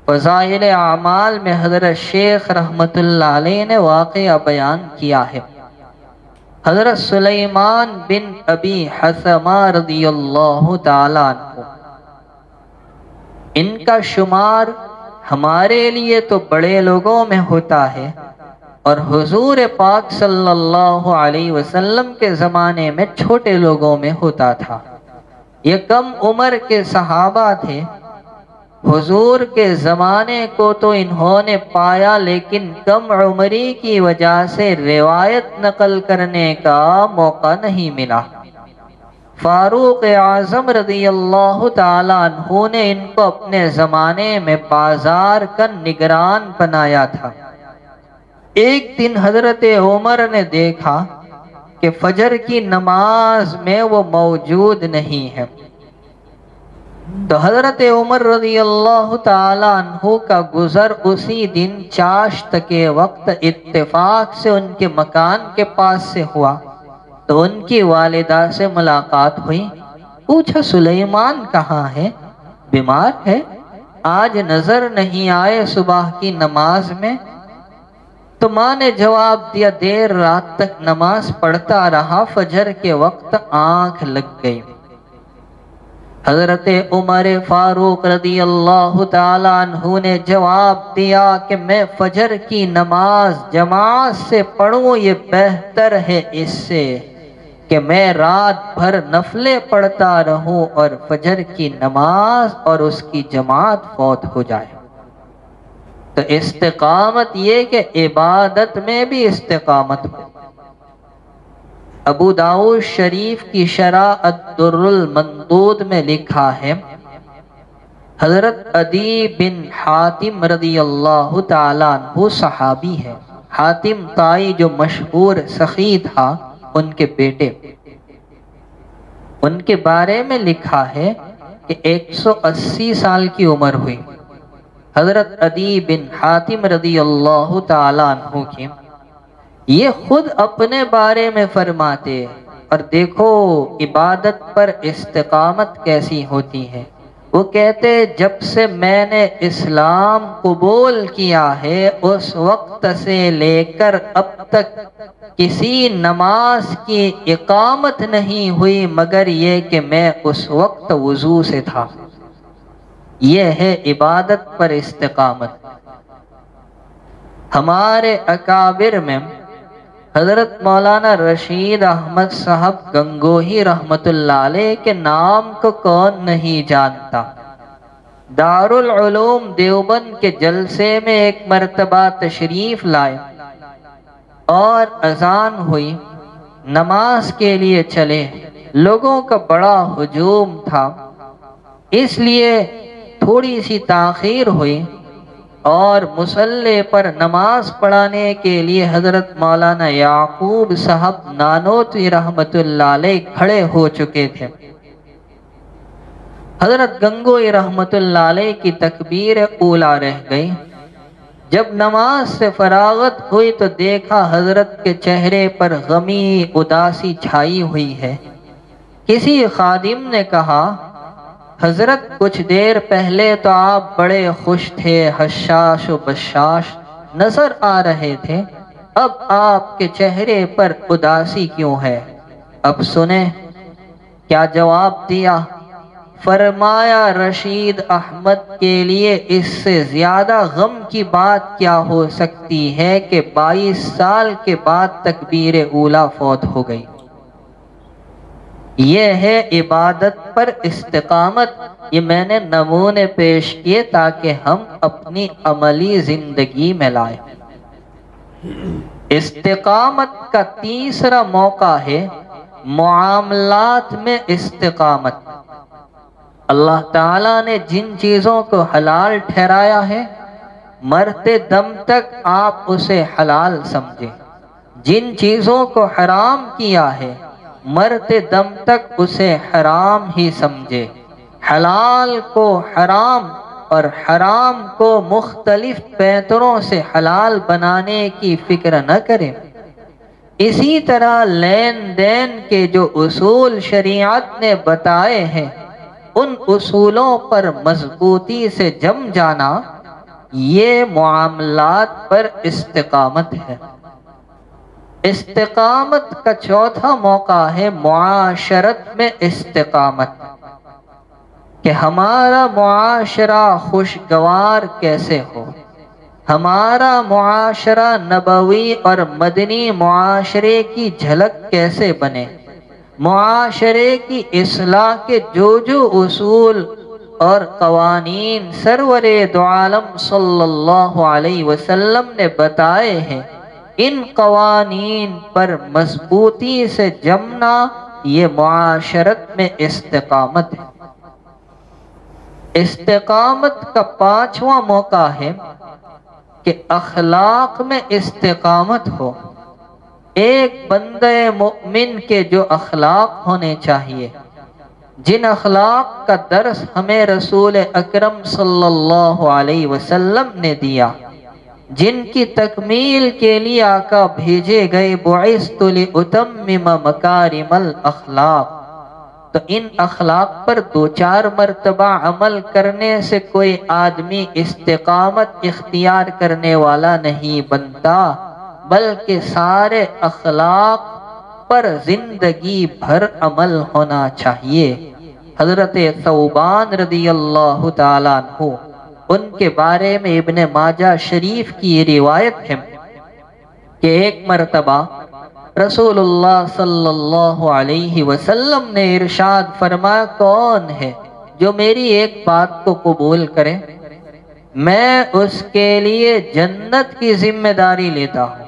فضائل اعمال میں حضرت شیخ رحمت اللہ علیہ نے واقعہ بیان کیا ہے۔ حضرت سلیمان بن ابی حثمہ رضی اللہ تعالیٰ عنہ، ان کا شمار ہمارے لیے تو بڑے لوگوں میں ہوتا ہے، اور حضور پاک صلی اللہ علیہ وسلم کے زمانے میں چھوٹے لوگوں میں ہوتا تھا۔ یہ کم عمر کے صحابہ تھے۔ حضور کے زمانے کو تو انہوں نے پایا، لیکن کم عمری کی وجہ سے روایت نقل کرنے کا موقع نہیں ملا۔ فاروق اعظم رضی اللہ تعالیٰ عنہ نے ان کو اپنے زمانے میں بازار کا نگران بنایا تھا۔ ایک دن حضرت عمر نے دیکھا کہ فجر کی نماز میں وہ موجود نہیں ہے، تو حضرت عمر رضی اللہ تعالیٰ عنہ کا گزر اسی دن چاشت کے وقت اتفاق سے ان کے مکان کے پاس سے ہوا، تو ان کی والدہ سے ملاقات ہوئی۔ پوچھا سلیمان کہاں ہے؟ بیمار ہے؟ آج نظر نہیں آئے صبح کی نماز میں؟ تو ماں نے جواب دیا دیر رات تک نماز پڑھتا رہا، فجر کے وقت آنکھ لگ گئی۔ حضرت عمر فاروق رضی اللہ تعالیٰ عنہ نے جواب دیا کہ میں فجر کی نماز جماعت سے پڑھوں، یہ بہتر ہے اس سے کہ میں رات بھر نفلیں پڑھتا رہوں اور فجر کی نماز اور اس کی جماعت فوت ہو جائے۔ تو استقامت یہ کہ عبادت میں بھی استقامت ہو۔ ابو داؤد شریف کی شرح الدر المندود میں لکھا ہے، حضرت عدی بن حاتم رضی اللہ تعالیٰ عنہ صحابی ہے۔ حاتم طائی جو مشہور سخی تھا، ان کے بیٹے، ان کے بارے میں لکھا ہے کہ 180 سال کی عمر ہوئی۔ حضرت عدی بن حاتم رضی اللہ تعالیٰ عنہ کی یہ خود اپنے بارے میں فرماتے، اور دیکھو عبادت پر استقامت کیسی ہوتی ہے۔ وہ کہتے جب سے میں نے اسلام قبول کیا ہے اس وقت سے لے کر اب تک کسی نماز کی اقامت نہیں ہوئی مگر یہ کہ میں اس وقت وضو سے تھا۔ یہ ہے عبادت پر استقامت۔ ہمارے اکابر میں حضرت مولانا رشید احمد صاحب گنگوہی رحمت اللہ علیہ کے نام کو کون نہیں جانتا۔ دارالعلوم دیوبند کے جلسے میں ایک مرتبہ تشریف لائے اور اذان ہوئی، نماز کے لیے چلے، لوگوں کا بڑا ہجوم تھا، اس لیے تھوڑی سی تاخیر ہوئی، اور مصلی پر نماز پڑھانے کے لیے حضرت مولانا یعقوب صاحب نانوتوی رحمت اللہ علیہ کھڑے ہو چکے تھے۔ حضرت گنگوئی رحمت اللہ علیہ کی تکبیر اولیٰ رہ گئی۔ جب نماز سے فراغت ہوئی تو دیکھا حضرت کے چہرے پر غمی اداسی چھائی ہوئی ہے۔ کسی خادم نے کہا، حضرت کچھ دیر پہلے تو آپ بڑے خوش تھے، حشاش و بشاش نظر آ رہے تھے، اب آپ کے چہرے پر اداسی کیوں ہے؟ اب سنیں کیا جواب دیا۔ فرمایا رشید احمد کے لیے اس سے زیادہ غم کی بات کیا ہو سکتی ہے کہ 22 سال کے بعد تکبیر اولیٰ فوت ہو گئی۔ یہ ہے عبادت پر استقامت۔ یہ میں نے نمونے پیش کیے تاکہ ہم اپنی عملی زندگی میں لائیں۔ استقامت کا تیسرا موقع ہے معاملات میں استقامت۔ اللہ تعالیٰ نے جن چیزوں کو حلال ٹھہرایا ہے مرتے دم تک آپ اسے حلال سمجھیں، جن چیزوں کو حرام کیا ہے مرتے دم تک اسے حرام ہی سمجھے، حلال کو حرام اور حرام کو مختلف پیتروں سے حلال بنانے کی فکر نہ کریں۔ اسی طرح لین دین کے جو اصول شریعت نے بتائے ہیں ان اصولوں پر مضبوطی سے جم جانا، یہ معاملات پر استقامت ہے۔ استقامت کا چوتھا موقع ہے معاشرت میں استقامت، کہ ہمارا معاشرہ خوشگوار کیسے ہو، ہمارا معاشرہ نبوی اور مدنی معاشرے کی جھلک کیسے بنے، معاشرے کی اصلاح کے جو اصول اور قوانین سرور دو عالم صلی اللہ علیہ وسلم نے بتائے ہیں، ان قوانین پر مضبوطی سے جمنا یہ معاشرت میں استقامت ہے۔ استقامت کا پانچواں موقع ہے کہ اخلاق میں استقامت ہو۔ ایک بندہ مومن کے جو اخلاق ہونے چاہیے، جن اخلاق کا درس ہمیں رسول اکرم صلی اللہ علیہ وسلم نے دیا، جن کی تکمیل کے لیے آقا بھیجے گئے، بعثت لأتمم مکارم الاخلاق، تو ان اخلاق پر 2-4 مرتبہ عمل کرنے سے کوئی آدمی استقامت اختیار کرنے والا نہیں بنتا، بلکہ سارے اخلاق پر زندگی بھر عمل ہونا چاہیے۔ حضرت ثوبان رضی اللہ تعالیٰ عنہ، ان کے بارے میں ابن ماجہ شریف کی روایت ہے کہ ایک مرتبہ رسول اللہ صلی اللہ علیہ وسلم نے ارشاد فرمایا، کون ہے جو میری ایک بات کو قبول کرے، میں اس کے لیے جنت کی ذمہ داری لیتا ہوں۔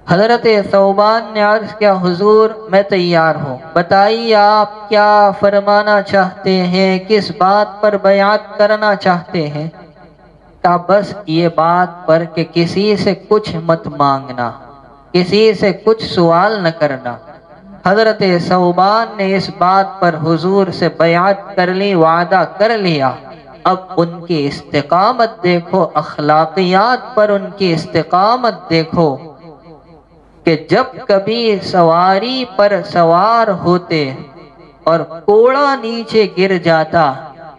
حضرت ثوبان نے عرض کیا، حضور میں تیار ہوں، بتائیے آپ کیا فرمانا چاہتے ہیں، کس بات پر بیعت کرنا چاہتے ہیں؟ کہا بس یہ بات پر کہ کسی سے کچھ مت مانگنا، کسی سے کچھ سوال نہ کرنا۔ حضرت ثوبان نے اس بات پر حضور سے بیعت کر لی، وعدہ کر لیا۔ اب ان کی استقامت دیکھو، اخلاقیات پر ان کی استقامت دیکھو۔ کہ جب کبھی سواری پر سوار ہوتے اور کوڑا نیچے گر جاتا،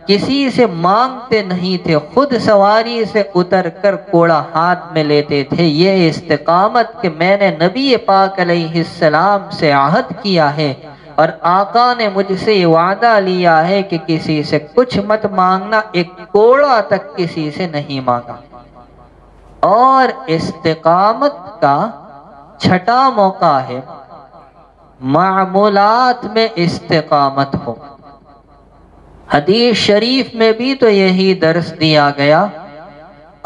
کسی سے مانگتے نہیں تھے، خود سواری سے اتر کر کوڑا ہاتھ میں لیتے تھے۔ یہ استقامت کہ میں نے نبی پاک علیہ السلام سے عہد کیا ہے اور آقا نے مجھ سے یہ وعدہ لیا ہے کہ کسی سے کچھ مت مانگنا، ایک کوڑا تک کسی سے نہیں مانگا۔ اور استقامت کا چھٹا موقع ہے معمولات میں استقامت ہو۔ حدیث شریف میں بھی تو یہی درس دیا گیا۔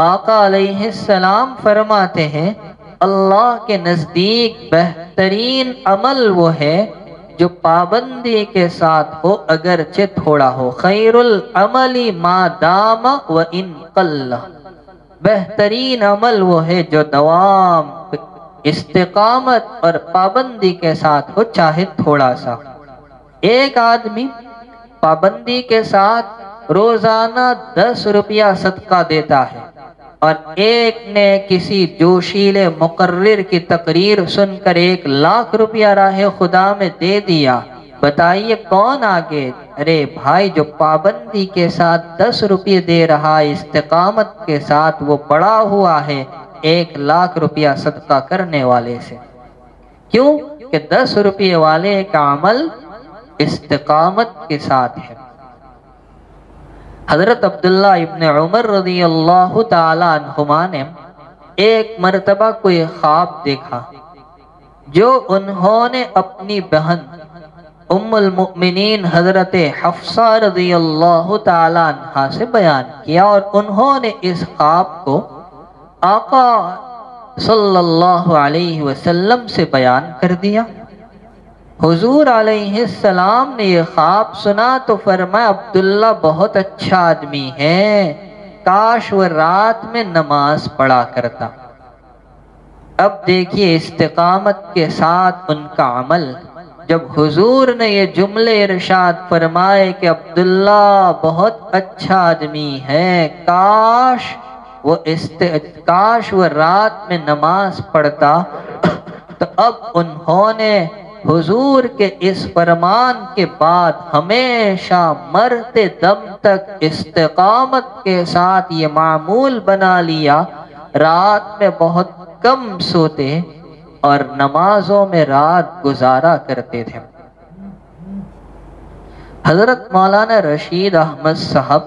آقا علیہ السلام فرماتے ہیں اللہ کے نزدیک بہترین عمل وہ ہے جو پابندی کے ساتھ ہو اگرچہ تھوڑا ہو۔ خیر العمل ما دام و ان قل، بہترین عمل وہ ہے جو دوام، استقامت اور پابندی کے ساتھ ہو چاہے تھوڑا سا۔ ایک آدمی پابندی کے ساتھ روزانہ 10 روپیہ صدقہ دیتا ہے اور ایک نے کسی جوشیلے مقرر کی تقریر سن کر 1 لاکھ روپیہ راہ خدا میں دے دیا، بتائیے کون آگے؟ ارے بھائی، جو پابندی کے ساتھ 10 روپیے دے رہا استقامت کے ساتھ، وہ بڑا ہوا ہے 1 لاکھ روپیہ صدقہ کرنے والے سے۔ کیوں کہ 10 روپیے والے کا عمل استقامت کے ساتھ ہے۔ حضرت عبداللہ ابن عمر رضی اللہ تعالی عنہما نے ایک مرتبہ کوئی خواب دیکھا جو انہوں نے اپنی بہن ام المؤمنین حضرت حفصہ رضی اللہ تعالی عنہا سے بیان کیا، اور انہوں نے اس خواب کو آقا صلی اللہ علیہ وسلم سے بیان کر دیا۔ حضور علیہ السلام نے یہ خواب سنا تو فرمایا عبداللہ بہت اچھا آدمی ہے، کاش وہ رات میں نماز پڑھا کرتا۔ اب دیکھیے استقامت کے ساتھ ان کا عمل۔ جب حضور نے یہ جملے ارشاد فرمائے کہ عبداللہ بہت اچھا آدمی ہے، کاش وہ رات میں نماز پڑھتا، تو اب انہوں نے حضور کے اس فرمان کے بعد ہمیشہ مرتے دم تک استقامت کے ساتھ یہ معمول بنا لیا، رات میں بہت کم سوتے اور نمازوں میں رات گزارا کرتے تھے۔ حضرت مولانا رشید احمد صاحب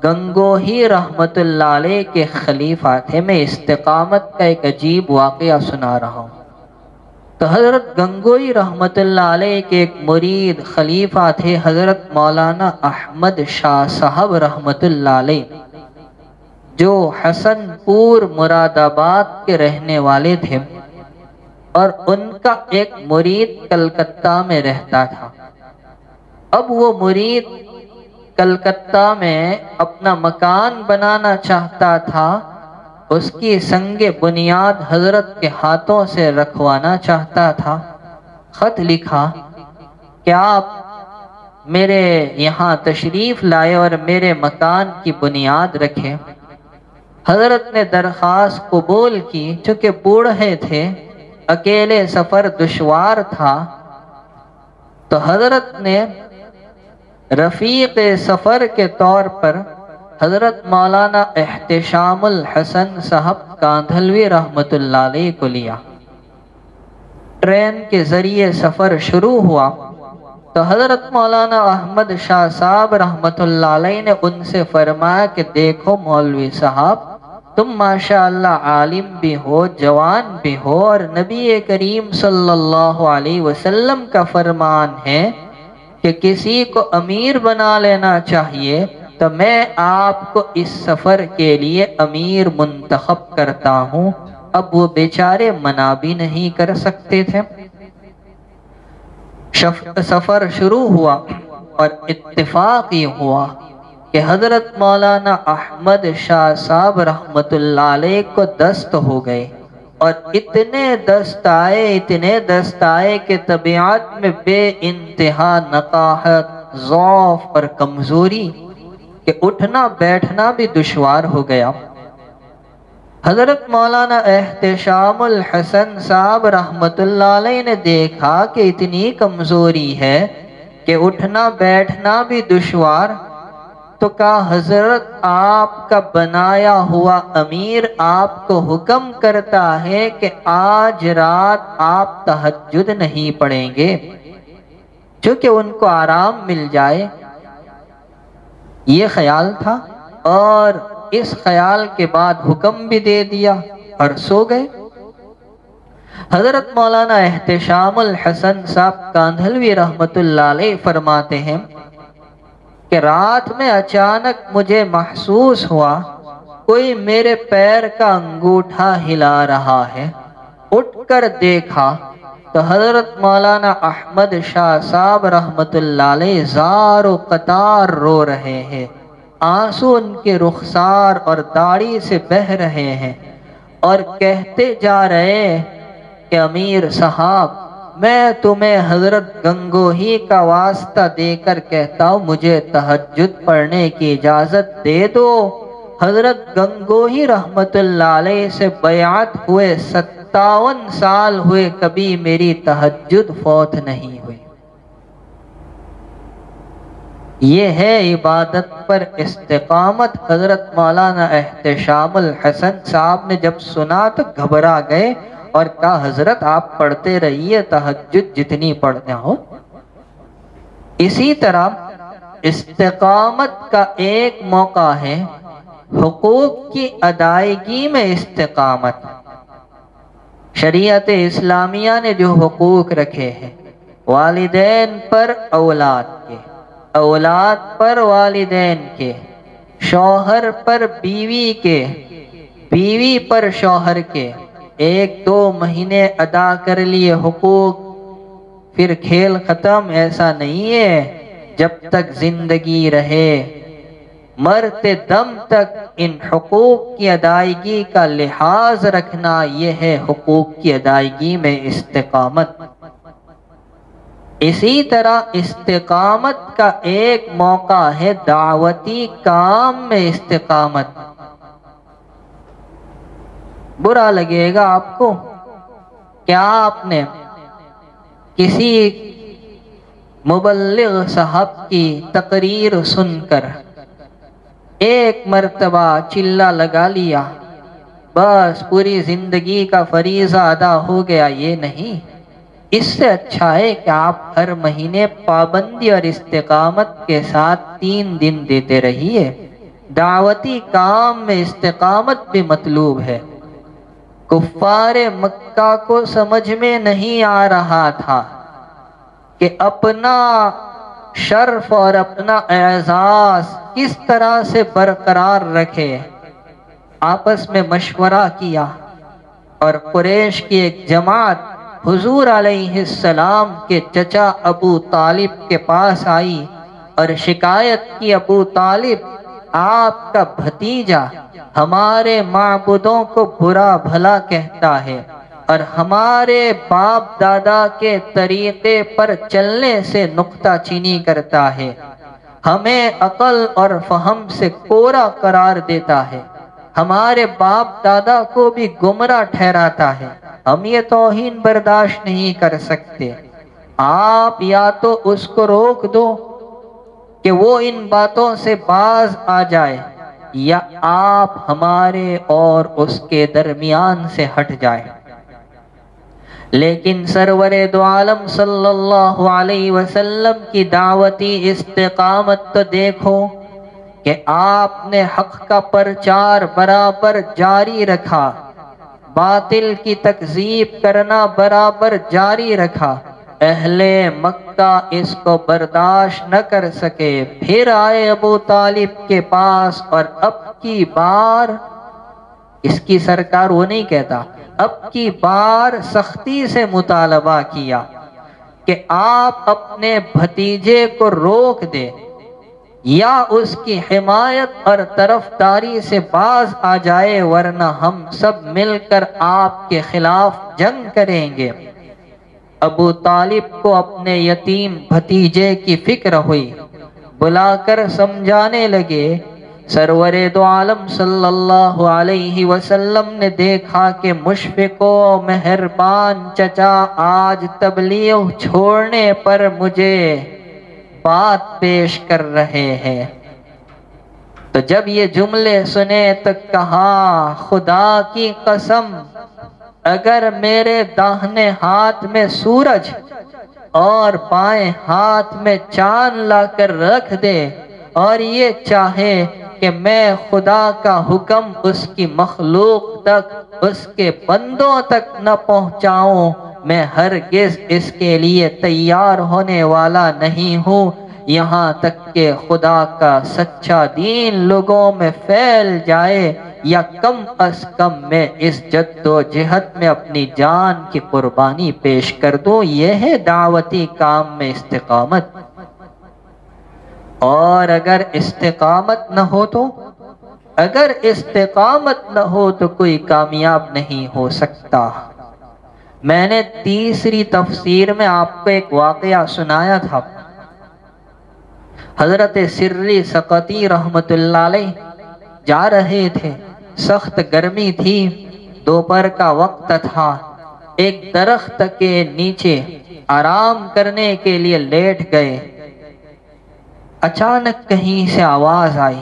گنگوہی رحمت اللہ علیہ کے خلیفہ تھے۔ میں استقامت کا ایک عجیب واقعہ سنا رہا ہوں۔ تو حضرت گنگوہی رحمت اللہ علیہ کے ایک مرید خلیفہ تھے حضرت مولانا احمد شاہ صاحب رحمت اللہ علیہ، جو حسن پور مراد آباد کے رہنے والے تھے، اور ان کا ایک مرید کلکتہ میں رہتا تھا۔ اب وہ مرید کلکتہ میں اپنا مکان بنانا چاہتا تھا، اس کی سنگ بنیاد حضرت کے ہاتھوں سے رکھوانا چاہتا تھا۔ خط لکھا کہ آپ میرے یہاں تشریف لائے اور میرے مکان کی بنیاد رکھے۔ حضرت نے درخواست قبول کی، چونکہ بوڑھے تھے، اکیلے سفر دشوار تھا، تو حضرت نے رفیق سفر کے طور پر حضرت مولانا احتشام الحسن صاحب کاندھلوی رحمت اللہ علیہ کو لیا۔ ٹرین کے ذریعے سفر شروع ہوا تو حضرت مولانا احمد شاہ صاحب رحمت اللہ علیہ نے ان سے فرمایا کہ دیکھو مولوی صاحب، تم ماشاءاللہ عالم بھی ہو، جوان بھی ہو، اور نبی کریم صلی اللہ علیہ وسلم کا فرمان ہے کہ کسی کو امیر بنا لینا چاہیے، تو میں آپ کو اس سفر کے لیے امیر منتخب کرتا ہوں۔ اب وہ بیچارے منع بھی نہیں کر سکتے تھے۔ سفر شروع ہوا اور اتفاق یہ ہوا کہ حضرت مولانا احمد شاہ صاحب رحمت اللہ علیہ کو دست ہو گئے، اور اتنے دست آئے کہ طبیعت میں بے انتہا نقاہت، ضعف اور کمزوری کہ اٹھنا بیٹھنا بھی دشوار ہو گیا۔ حضرت مولانا احتشام الحسن صاحب رحمۃ اللہ علیہ نے دیکھا کہ اتنی کمزوری ہے کہ اٹھنا بیٹھنا بھی دشوار، تو کہا حضرت آپ کا بنایا ہوا امیر آپ کو حکم کرتا ہے کہ آج رات آپ تہجد نہیں پڑھیں گے، چونکہ ان کو آرام مل جائے۔ یہ خیال تھا، اور اس خیال کے بعد حکم بھی دے دیا اور سو گئے۔ حضرت مولانا احتشام الحسن صاحب کاندھلوی رحمت اللہ علیہ فرماتے ہیں کہ رات میں اچانک مجھے محسوس ہوا کوئی میرے پیر کا انگوٹھا ہلا رہا ہے۔ اٹھ کر دیکھا تو حضرت مولانا احمد شاہ صاحب رحمت اللہ علیہ زار و قطار رو رہے ہیں، آنسو ان کے رخسار اور داڑھی سے بہہ رہے ہیں، اور کہتے جا رہے کہ امیر صاحب میں تمہیں حضرت گنگوہی کا واسطہ دے کر کہتا ہوں مجھے تہجد پڑھنے کی اجازت دے دو۔ حضرت گنگوہی رحمت اللہ علیہ سے بیعت ہوئے 57 سال ہوئے، کبھی میری تہجد فوت نہیں ہوئی۔ یہ ہے عبادت پر استقامت۔ حضرت مولانا احتشام الحسن صاحب نے جب سنا تو گھبرا گئے اور کہا حضرت آپ پڑھتے رہیے تہجد جتنی پڑھتے ہو۔ اسی طرح استقامت کا ایک موقع ہے حقوق کی ادائیگی میں استقامت۔ شریعت اسلامیہ نے جو حقوق رکھے ہیں، والدین پر اولاد کے، اولاد پر والدین کے، شوہر پر بیوی کے، بیوی پر شوہر کے، 1-2 مہینے ادا کر لیے حقوق پھر کھیل ختم، ایسا نہیں ہے۔ جب تک زندگی رہے مرتے دم تک ان حقوق کی ادائیگی کا لحاظ رکھنا، یہ ہے حقوق کی ادائیگی میں استقامت۔ اسی طرح استقامت کا ایک موقع ہے دعوتی کام میں استقامت۔ برا لگے گا آپ کو کہ آپ نے کسی مبلغ صاحب کی تقریر سن کر ایک مرتبہ چلہ لگا لیا، بس پوری زندگی کا فریضہ ادا ہو گیا۔ یہ نہیں، اس سے اچھا ہے کہ آپ ہر مہینے پابندی اور استقامت کے ساتھ 3 دن دیتے رہیے۔ دعوتی کام میں استقامت بھی مطلوب ہے۔ کفار مکہ کو سمجھ میں نہیں آ رہا تھا کہ اپنا شرف اور اپنا اعزاز کس طرح سے برقرار رکھے۔ آپس میں مشورہ کیا اور قریش کی ایک جماعت حضور علیہ السلام کے چچا ابو طالب کے پاس آئی اور شکایت کی، ابو طالب آپ کا بھتیجا ہمارے معبودوں کو برا بھلا کہتا ہے اور ہمارے باپ دادا کے طریقے پر چلنے سے نکتہ چینی کرتا ہے، ہمیں عقل اور فہم سے کورا قرار دیتا ہے، ہمارے باپ دادا کو بھی گمراہ ٹھہراتا ہے۔ ہم یہ توہین برداشت نہیں کر سکتے۔ آپ یا تو اس کو روک دو کہ وہ ان باتوں سے باز آ جائے، یا آپ ہمارے اور اس کے درمیان سے ہٹ جائے۔ لیکن سرور دو عالم صلی اللہ علیہ وسلم کی دعوتی استقامت تو دیکھو کہ آپ نے حق کا پرچار برابر جاری رکھا، باطل کی تکذیب کرنا برابر جاری رکھا۔ اہل مکہ اس کو برداشت نہ کر سکے، پھر آئے ابو طالب کے پاس اور اب کی بار، اس کی سرکار وہ نہیں کہتا، اب کی بار سختی سے مطالبہ کیا کہ آپ اپنے بھتیجے کو روک دے یا اس کی حمایت اور طرفداری سے باز آ جائے، ورنہ ہم سب مل کر آپ کے خلاف جنگ کریں گے۔ ابو طالب کو اپنے یتیم بھتیجے کی فکر ہوئی، بلا کر سمجھانے لگے سرور دو عالم صلی اللہ علیہ وسلم نے دیکھا کہ مشفق و مہربان چچا آج تبلیغ چھوڑنے پر مجھے بات پیش کر رہے ہیں۔ تو جب یہ جملے سنے تو کہا خدا کی قسم اگر میرے داہنے ہاتھ میں سورج اور بائیں ہاتھ میں چاند لا کر رکھ دے اور یہ چاہے کہ میں خدا کا حکم اس کی مخلوق تک، اس کے بندوں تک نہ پہنچاؤں، میں ہرگز اس کے لیے تیار ہونے والا نہیں ہوں، یہاں تک کہ خدا کا سچا دین لوگوں میں پھیل جائے یا کم از کم میں اس جد و جہد میں اپنی جان کی قربانی پیش کر دوں۔ یہ ہے دعوتی کام میں استقامت۔ اور اگر استقامت نہ ہو تو کوئی کامیاب نہیں ہو سکتا۔ میں نے تیسری تفسیر میں آپ کو ایک واقعہ سنایا تھا۔ حضرت سری سقطی رحمت اللہ علیہ جا رہے تھے، سخت گرمی تھی، دوپہر کا وقت تھا، ایک درخت کے نیچے آرام کرنے کے لیے لیٹ گئے۔ اچانک کہیں سے آواز آئی،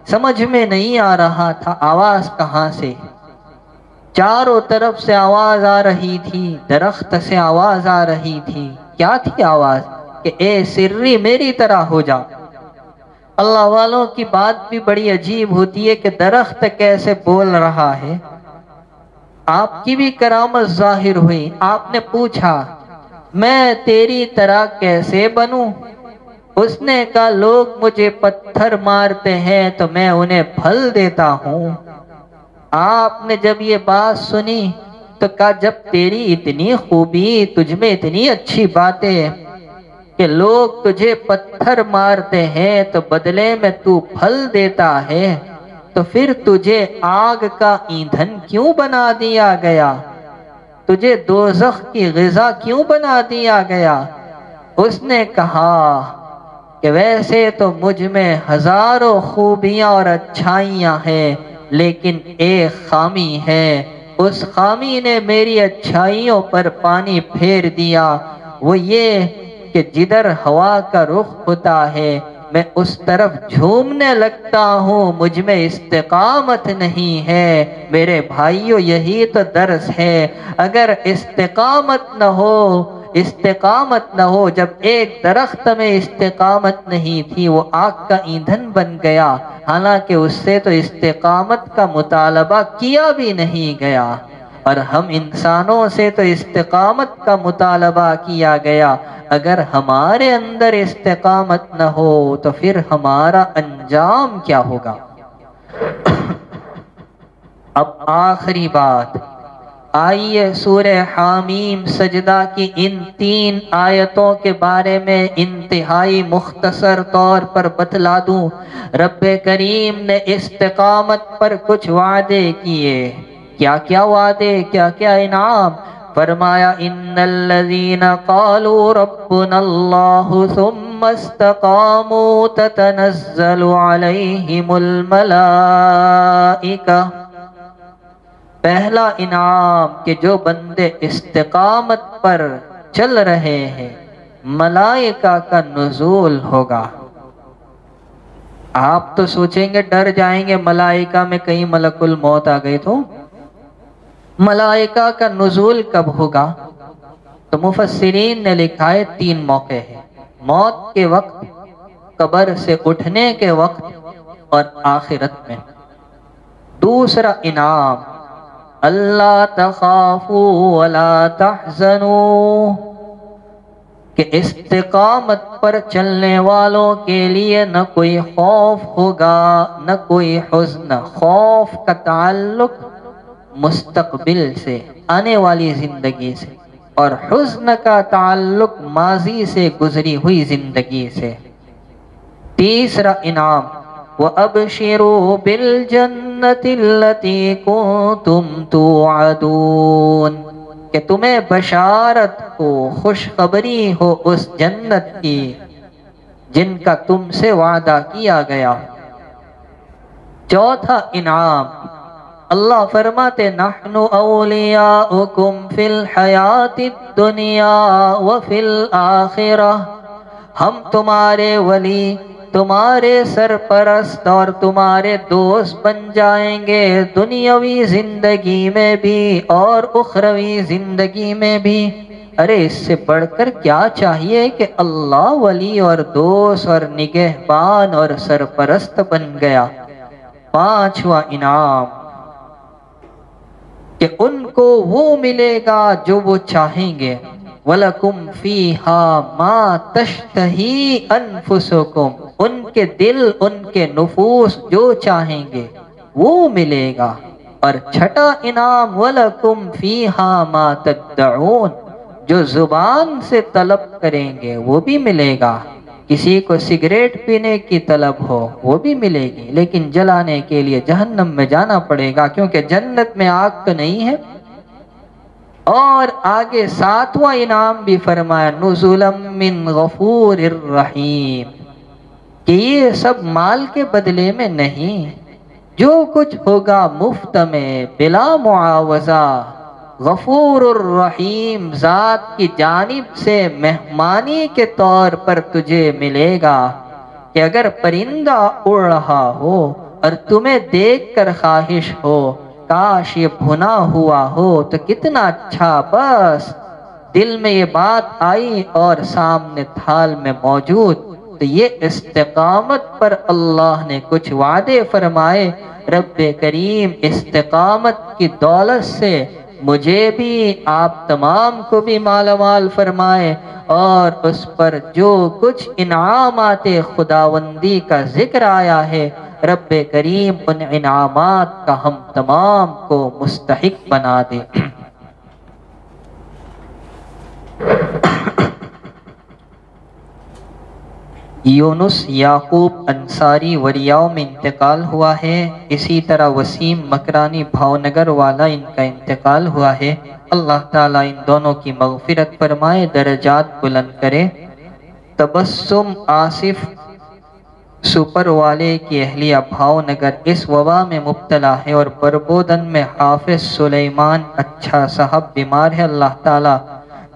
سمجھ میں نہیں آ رہا تھا آواز کہاں سے، چاروں طرف سے آواز آ رہی تھی، درخت سے آواز آ رہی تھی۔ کیا تھی آواز؟ کہ اے سری میری طرح ہو جا۔ اللہ والوں کی بات بھی بڑی عجیب ہوتی ہے کہ درخت کیسے بول رہا ہے۔ آپ کی بھی کرامت ظاہر ہوئی، آپ نے پوچھا میں تیری طرح کیسے بنوں؟ اس نے کہا لوگ مجھے پتھر مارتے ہیں تو میں انہیں پھل دیتا ہوں۔ آپ نے جب یہ بات سنی تو کہا جب تیری اتنی خوبی، تجھ میں اتنی اچھی باتیں کہ لوگ تجھے پتھر مارتے ہیں تو بدلے میں تو پھل دیتا ہے، تو پھر تجھے آگ کا ایندھن کیوں بنا دیا گیا؟ تجھے دوزخ کی غذا کیوں بنا دیا گیا؟ اس نے کہا کہ ویسے تو مجھ میں ہزاروں خوبیاں اور اچھائیاں ہیں، لیکن ایک خامی ہے، اس خامی نے میری اچھائیوں پر پانی پھیر دیا، وہ یہ کہ جدھر ہوا کا رخ ہوتا ہے میں اس طرف جھومنے لگتا ہوں، مجھ میں استقامت نہیں ہے۔ میرے بھائیو یہی تو درس ہے، اگر استقامت نہ ہو، جب ایک درخت میں استقامت نہیں تھی وہ آگ کا ایندھن بن گیا، حالانکہ اس سے تو استقامت کا مطالبہ کیا بھی نہیں گیا، اور ہم انسانوں سے تو استقامت کا مطالبہ کیا گیا۔ اگر ہمارے اندر استقامت نہ ہو تو پھر ہمارا انجام کیا ہوگا؟ اب آخری بات، آئیے سورہ حامیم سجدہ کی ان 3 آیتوں کے بارے میں انتہائی مختصر طور پر بتلا دوں۔ رب کریم نے استقامت پر کچھ وعدے کیے۔ کیا کیا وعدے، کیا کیا انعام؟ فرمایا ان الذین قالوا ربنا اللہ ثم استقاموا تتنزل علیہم الملائکہ۔ پہلا انعام کہ جو بندے استقامت پر چل رہے ہیں ملائکہ کا نزول ہوگا۔ آپ تو سوچیں گے ڈر جائیں گے ملائکہ میں کہیں ملک الموت آ گئی تو ملائکہ کا نزول کب ہوگا؟ تو مفسرین نے لکھا ہے 3 موقع ہیں، موت کے وقت، قبر سے اٹھنے کے وقت اور آخرت میں۔ دوسرا انعام اللہ تخافوا ولا تحزنوا، کہ استقامت پر چلنے والوں کے لیے نہ کوئی خوف ہوگا نہ کوئی حزن۔ خوف کا تعلق مستقبل سے، آنے والی زندگی سے، اور حزن کا تعلق ماضی سے، گزری ہوئی زندگی سے۔ تیسرا انعام وَأَبْشِرُوا بِالْجَنَّةِ الَّتِي كُنْتُمْ تُوعَدُونَ، کہ تمہیں بشارت ہو، خوشخبری ہو اس جنت کی جن کا تم سے وعدہ کیا گیا۔ چوتھا انعام، اللہ فرماتے نحن اولیاؤکم فی الحیات الدنیا وفی الآخرہ، ہم تمہارے ولی، تمہارے سرپرست اور تمہارے دوست بن جائیں گے دنیاوی زندگی میں بھی اور اخروی زندگی میں بھی۔ ارے اس سے بڑھ کر کیا چاہیے کہ اللہ ولی اور دوست اور نگہبان اور سرپرست بن گیا۔ پانچواں انعام کہ ان کو وہ ملے گا جو وہ چاہیں گے، وَلَكُمْ فِيهَا مَا تَشْتَهِي أَنفُسُكُمْ، ان کے دل، ان کے نفوس جو چاہیں گے وہ ملے گا۔ اور چھٹا انعام وَلَكُمْ فِيهَا مَا تَدَّعُونَ، جو زبان سے طلب کریں گے وہ بھی ملے گا۔ کسی کو سگریٹ پینے کی طلب ہو وہ بھی ملے گی، لیکن جلانے کے لیے جہنم میں جانا پڑے گا، کیونکہ جنت میں آگ تو نہیں ہے۔ اور آگے ساتواں انعام بھی فرمایا نزلا من غفور الرحیم، کہ یہ سب مال کے بدلے میں نہیں، جو کچھ ہوگا مفت میں بلا معاوضہ، غفور الرحیم ذات کی جانب سے مہمانی کے طور پر تجھے ملے گا۔ کہ اگر پرندہ اڑ رہا ہو اور تمہیں دیکھ کر خواہش ہو کاش یہ بھنا ہوا ہو تو کتنا اچھا، بس دل میں یہ بات آئی اور سامنے تھال میں موجود، تو یہ استقامت پر اللہ نے کچھ وعدے فرمائے۔ رب کریم استقامت کی دولت سے مجھے بھی آپ تمام کو بھی مالا مال فرمائے، اور اس پر جو کچھ انعامات خداوندی کا ذکر آیا ہے رب کریم ان انعامات کا ہم تمام کو مستحق بنا دے۔ یونس یعقوب انصاری وریاؤ میں انتقال ہوا ہے، اسی طرح وسیم مکرانی بھاونگر والا ان کا انتقال ہوا ہے۔ اللہ تعالیٰ ان دونوں کی مغفرت فرمائے، درجات بلند کرے۔ تبسم آصف سپر والے کی اہلیہ بھاونگر اس وبا میں مبتلا ہے، اور بربودن میں حافظ سلیمان اچھا صاحب بیمار ہے۔ اللہ تعالیٰ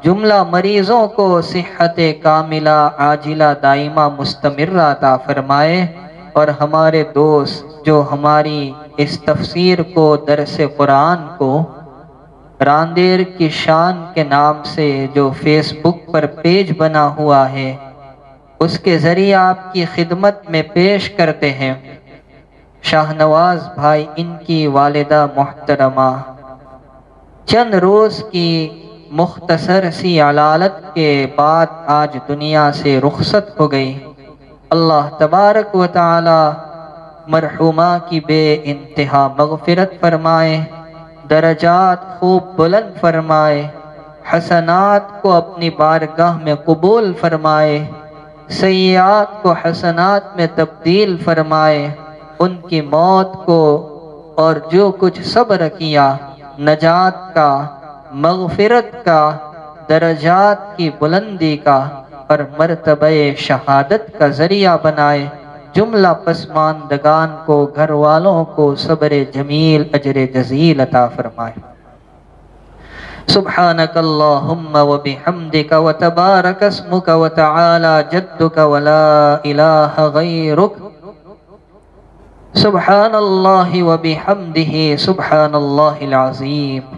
جملہ مریضوں کو صحت کاملہ عاجلہ دائمہ مستمرہ عطا فرمائے، اور ہمارے دوست جو ہماری اس تفسیر کو، درس قرآن کو راندیر کی شان کے نام سے جو فیس بک پر پیج بنا ہوا ہے اس کے ذریعے آپ کی خدمت میں پیش کرتے ہیں، شاہ نواز بھائی ان کی والدہ محترمہ چند روز کی مختصر سی علالت کے بعد آج دنیا سے رخصت ہو گئی۔ اللہ تبارک و تعالی مرحومہ کی بے انتہا مغفرت فرمائے، درجات خوب بلند فرمائے، حسنات کو اپنی بارگاہ میں قبول فرمائے، سیئات کو حسنات میں تبدیل فرمائے، ان کی موت کو اور جو کچھ صبر کیا نجات کا، مغفرت کا، درجات کی بلندی کا اور مرتبہ شہادت کا ذریعہ بنائے۔ جملہ پسماندگان کو، گھر والوں کو صبر جمیل اجر جزیل عطا فرمائے۔ سبحانک اللہم وبحمدک وتبارک اسمک وتعالی جدک ولا الہ غیرک، سبحان اللہ وبحمدہ سبحان اللہ العظیم۔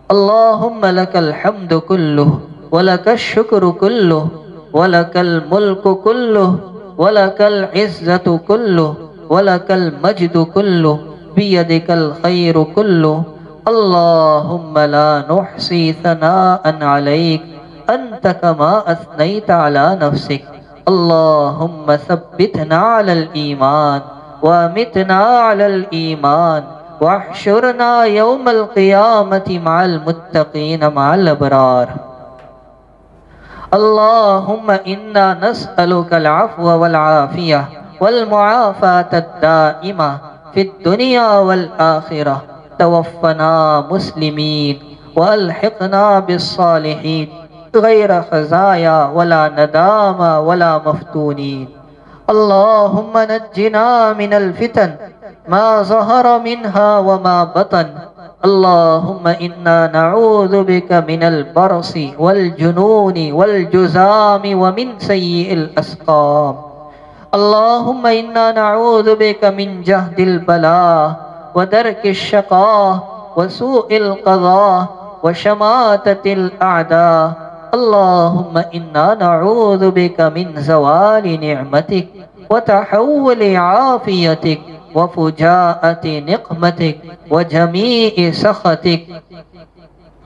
اللہم لک الحمد کلہ ولک الشکر کلہ ولک الملک کلہ ولک العزت کلہ ولک المجد کلہ بیدک الخیر کلہ، اللہم لا نحصی ثناء علیک انت کما اثنیت علی نفسک، اللہم ثبتنا علی الایمان وامتنا علی الایمان واحشرنا یوم القیامت مع المتقین مع الابرار۔ اللہم انا نسألک العفو والعافیہ والمعافاة الدائمہ فی الدنیا والآخرہ، توفنا مسلمین والحقنا بالصالحین غیر خزایا ولا ندامہ ولا مفتونین۔ اللہم نجنا من الفتن ما ظهر منها وما بطن اللهم إنا نعوذ بك من البرص والجنون والجذام ومن سيء الأسقام اللهم إنا نعوذ بك من جهد البلاء ودرك الشقاء وسوء القضاء وشماتة الأعداء اللهم إنا نعوذ بك من زوال نعمتك وتحول عافيتك وفجاءة نقمتك وجميع سخطك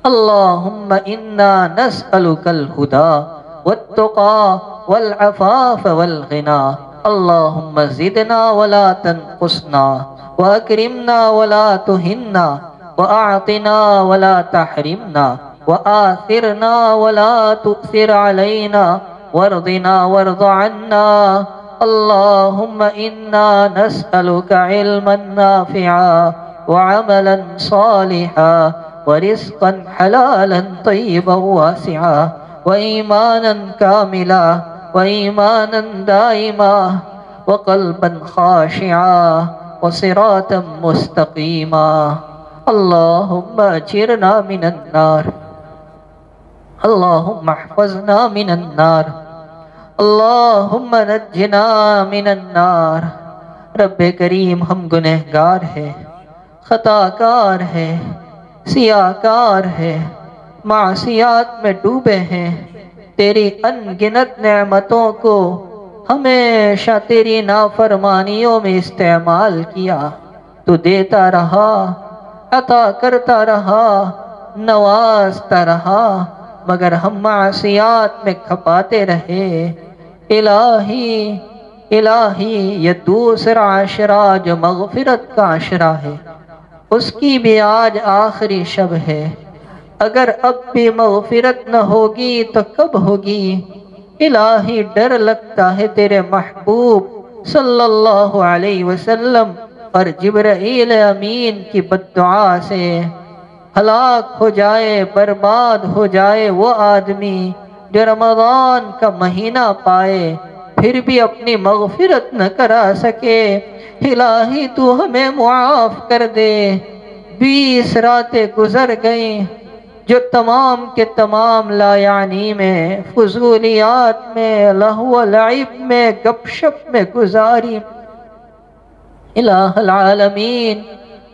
اللهم إنا نسألك الهدى والتقى والعفاف والغنى اللهم زدنا ولا تنقصنا وأكرمنا ولا تهنا وأعطنا ولا تحرمنا وآثرنا ولا تؤثر علينا وارضنا وارض عنا اللهم إنا نسألك علما نافعا وعملا صالحا ورزقا حلالا طيبا واسعا وإيمانا كاملا وإيمانا دائما وقلبا خاشعا وصراطا مستقيما اللهم أجرنا من النار اللهم احفظنا من النار اللهم نجنا من النار رب کریم ہم گنہگار ہیں خطا کار ہیں سیاہ کار ہیں معصیات میں ڈوبے ہیں تیری ان گنت نعمتوں کو ہمیشہ تیری نافرمانیوں میں استعمال کیا تو دیتا رہا عطا کرتا رہا نوازتا رہا مگر ہم معصیات میں کھپاتے رہے الہی الہی یہ دوسرا عشرہ جو مغفرت کا عشرہ ہے اس کی بھی آج آخری شب ہے اگر اب بھی مغفرت نہ ہوگی تو کب ہوگی الہی ڈر لگتا ہے تیرے محبوب صلی اللہ علیہ وسلم اور جبرائیل امین کی بددعا سے ہلاک ہو جائے برباد ہو جائے وہ آدمی جو رمضان کا مہینہ پائے پھر بھی اپنی مغفرت نہ کرا سکے الہی تو ہمیں معاف کر دے 20 راتیں گزر گئیں جو تمام کے تمام لا یعنی میں فضولیات میں لہو و لعب میں گپ شپ میں گزاری الہ العالمین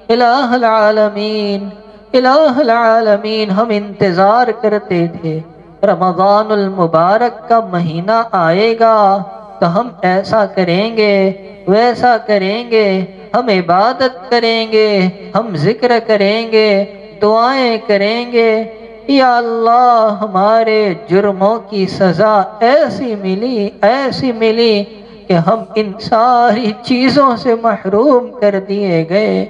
الہ العالمین الہ العالمین ہم انتظار کرتے تھے رمضان المبارک کا مہینہ آئے گا تو ہم ایسا کریں گے ویسا کریں گے ہم عبادت کریں گے ہم ذکر کریں گے دعائیں کریں گے یا اللہ ہمارے جرموں کی سزا ایسی ملی کہ ہم ان ساری چیزوں سے محروم کر دیے گئے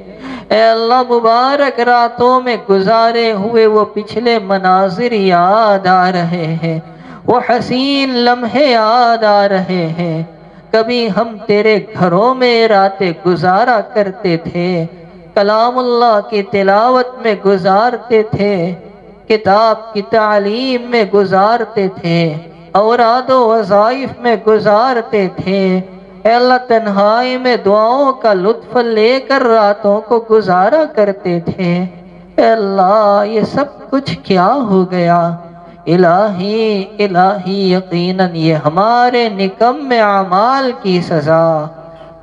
اے اللہ مبارک راتوں میں گزارے ہوئے وہ پچھلے مناظر یاد آ رہے ہیں وہ حسین لمحے یاد آ رہے ہیں کبھی ہم تیرے گھروں میں راتیں گزارا کرتے تھے کلام اللہ کی تلاوت میں گزارتے تھے کتاب کی تعلیم میں گزارتے تھے اوراد و وظائف میں گزارتے تھے اے اللہ تنہائی میں دعاؤں کا لطف لے کر راتوں کو گزارا کرتے تھے اے اللہ یہ سب کچھ کیا ہو گیا الہی الہی یقیناً یہ ہمارے نکم اعمال کی سزا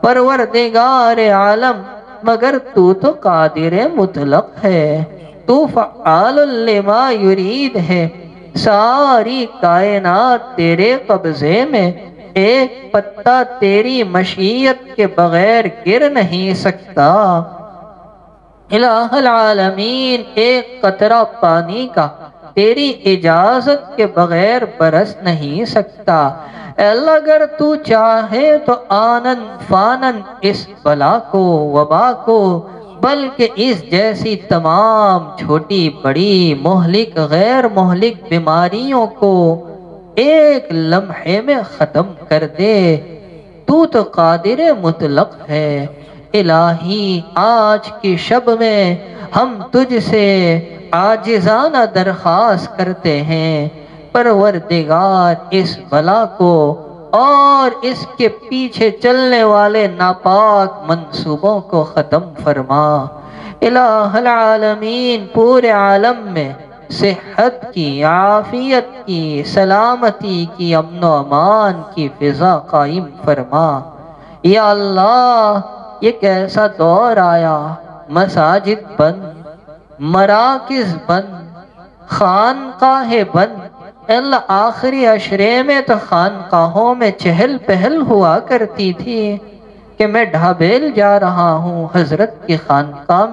پروردگار عالم مگر تو قادر مطلق ہے تو فعال لما یرید ہے ساری کائنات تیرے قبضے میں ایک پتا تیری مشیت کے بغیر گر نہیں سکتا الہ العالمین ایک قطرہ پانی کا تیری اجازت کے بغیر برس نہیں سکتا اے اللہ اگر تو چاہے تو آنن فانن اس بلا کو وبا کو بلکہ اس جیسی تمام چھوٹی بڑی مہلک غیر مہلک بیماریوں کو ایک لمحے میں ختم کر دے تو قادر مطلق ہے الہی آج کی شب میں ہم تجھ سے عاجزانہ درخواست کرتے ہیں پروردگار اس بلا کو اور اس کے پیچھے چلنے والے ناپاک منصوبوں کو ختم فرما۔ الہ العالمین پورے عالم میں صحت کی، عافیت کی، سلامتی کی، امن و امان کی فضا قائم فرما۔ یا اللہ یہ کیسا دور آیا، مساجد بند، مراکز بند، خانقاہیں بند۔ اللہ آخری عشرے میں تو خانقاہوں میں چہل پہل ہوا کرتی تھی کہ میں ڈھابیل جا رہا ہوں حضرت کی خانقاہ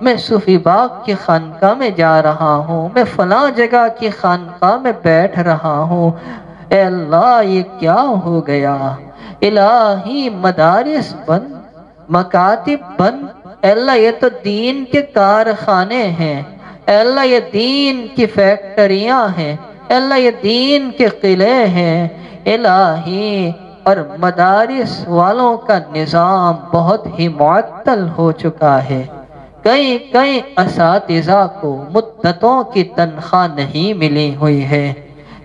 میں صوفی باغ کی خانقاہ میں جا رہا ہوں، میں فلاں جگہ کی خانقاہ میں بیٹھ رہا ہوں۔ اے اللہ یہ کیا ہو گیا؟ الہی مدارس بند، مکاتب بند۔ اے اللہ یہ تو دین کے کارخانے ہیں، اے اللہ یہ دین کی فیکٹریاں ہیں، اے اللہ یہ دین کے قلعے ہیں۔ الہی اور مدارس والوں کا نظام بہت ہی معطل ہو چکا ہے۔ کئی اساتذہ کو مدتوں کی تنخواہ نہیں ملی ہوئی ہے۔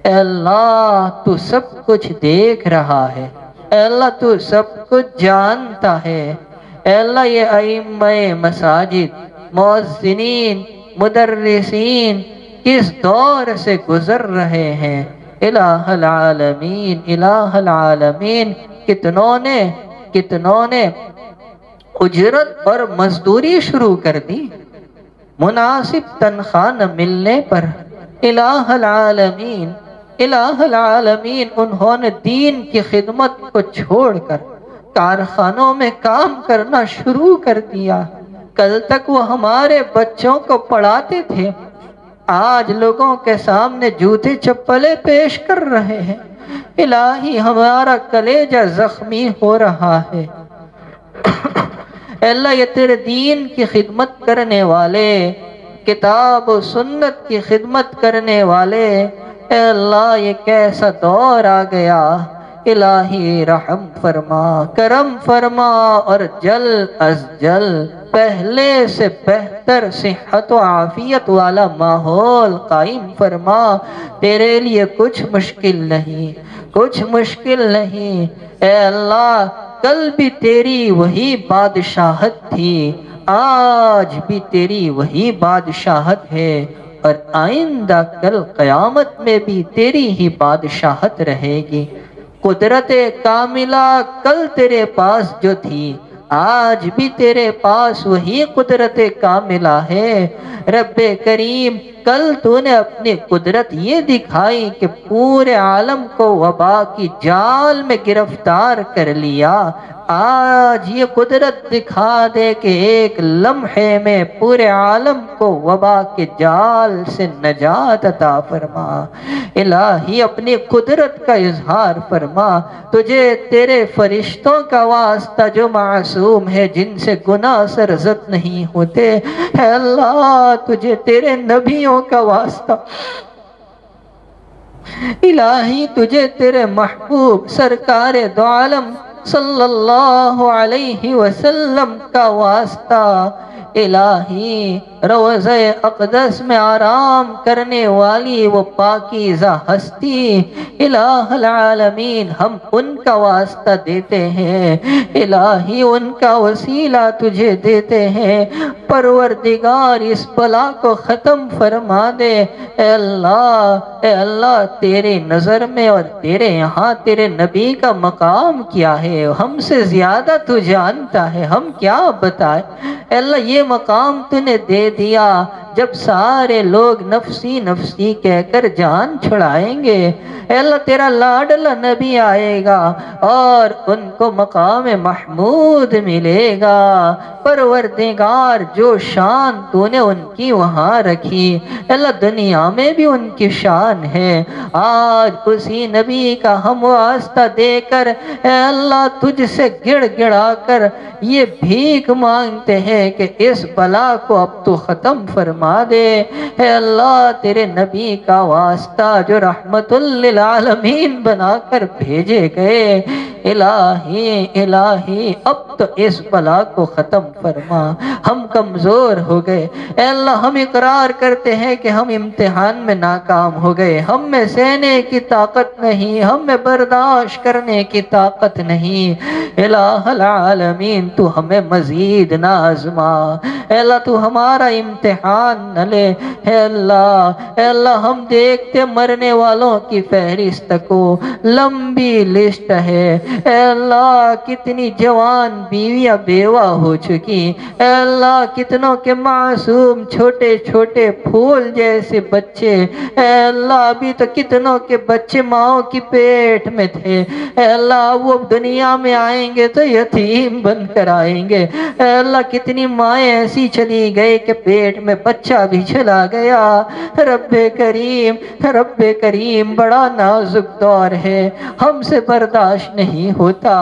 اے اللہ تو سب کچھ دیکھ رہا ہے، اے اللہ تو سب کچھ جانتا ہے۔ اے اللہ یہ ائمہ مساجد، مؤذنین، مدرسین کس دور سے گزر رہے ہیں۔ الہ العالمین، الہ العالمین کتنوں نے اجرت اور مزدوری شروع کر دی مناسب تنخواہ نہ ملنے پر۔ الہ العالمین، الہ العالمین انہوں نے دین کی خدمت کو چھوڑ کر کارخانوں میں کام کرنا شروع کر دیا۔ کل تک وہ ہمارے بچوں کو پڑھاتے تھے، آج لوگوں کے سامنے جوتے چپلیں پیش کر رہے ہیں۔ الہی ہمارا کلیجہ زخمی ہو رہا ہے۔ اے اللہ یہ تیرے دین کی خدمت کرنے والے، کتاب و سنت کی خدمت کرنے والے، اے اللہ یہ کیسا دور آ گیا۔ الہی رحم فرما، کرم فرما، اور جلد از جلد پہلے سے بہتر صحت و عافیت والا ماحول قائم فرما۔ تیرے لیے کچھ مشکل نہیں، کچھ مشکل نہیں۔ اے اللہ کل بھی تیری وہی بادشاہت تھی، آج بھی تیری وہی بادشاہت ہے، اور آئندہ کل قیامت میں بھی تیری ہی بادشاہت رہے گی۔ قدرت کاملہ کل تیرے پاس جو تھی، آج بھی تیرے پاس وہی قدرت کاملہ ہے۔ رب کریم کل تو نے اپنی قدرت یہ دکھائی کہ پورے عالم کو وبا کی جال میں گرفتار کر لیا، آج یہ قدرت دکھا دے کہ ایک لمحے میں پورے عالم کو وبا کے جال سے نجات عطا فرما۔ الہی اپنی قدرت کا اظہار فرما۔ تجھے تیرے فرشتوں کا واسطہ جو معصوم ہے، جن سے گناہ سرزد نہیں ہوتے، اے اللہ تجھے تیرے نبیوں کا واسطہ، الہی تجھے تیرے محبوب سرکار دو عالم صلی اللہ علیہ وسلم کا واسطہ، الہی روضہ اقدس میں آرام کرنے والی وہ پاکیزہ ہستی، الہ العالمین ہم ان کا واسطہ دیتے ہیں، الہی ان کا وسیلہ تجھے دیتے ہیں۔ پروردگار اس بلا کو ختم فرما دے۔ اے اللہ تیرے نظر میں اور تیرے یہاں تیرے نبی کا مقام کیا ہے، ہم سے زیادہ تو جانتا ہے، ہم کیا بتائیں۔ اے اللہ یہ مقام تو نے دے دیا، جب سارے لوگ نفسی نفسی کہہ کر جان چھڑائیں گے، اے اللہ تیرا لاڈلا نبی آئے گا اور ان کو مقام محمود ملے گا۔ پروردگار جو شان تو نے ان کی وہاں رکھی، اے اللہ دنیا میں بھی ان کی شان ہے، آج اسی نبی کا ہم واسطہ دے کر اے اللہ تجھ سے گڑ گڑا کر یہ بھیک مانگتے ہیں کہ اس بلا کو اب تو ختم فرما دے۔ اے اللہ تیرے نبی کا واسطہ جو رحمت للعالمین بنا کر بھیجے گئے، الہی الہی اب تو اس بلا کو ختم فرما، ہم کمزور ہو گئے اے اللہ، ہم اقرار کرتے ہیں کہ ہم امتحان میں ناکام ہو گئے، ہم میں سہنے کی طاقت نہیں، ہم میں برداشت کرنے کی طاقت نہیں، الہ العالمین تو ہمیں مزید نہ آزما، اے اللہ تو ہمارا امتحان نہ لے، اے اللہ ہم دیکھتے مرنے والوں کی فہرست کو، لمبی لسٹ ہے اے اللہ، کتنی جوان بیویاں بیوہ ہو چکی، اے اللہ کتنوں کے معصوم چھوٹے چھوٹے پھول جیسے بچے، اے اللہ ابھی تو کتنوں کے بچے ماؤں کی پیٹ میں تھے، اے اللہ وہ دنیا میں آئیں گے تو یتیم بن کر آئیں گے، اے اللہ کتنی مائیں ایسی چلی گئی کہ پیٹ میں بچہ بھی چلا گیا، رب کریم بڑا نازک دور ہے، ہم سے برداشت نہیں ہوتا،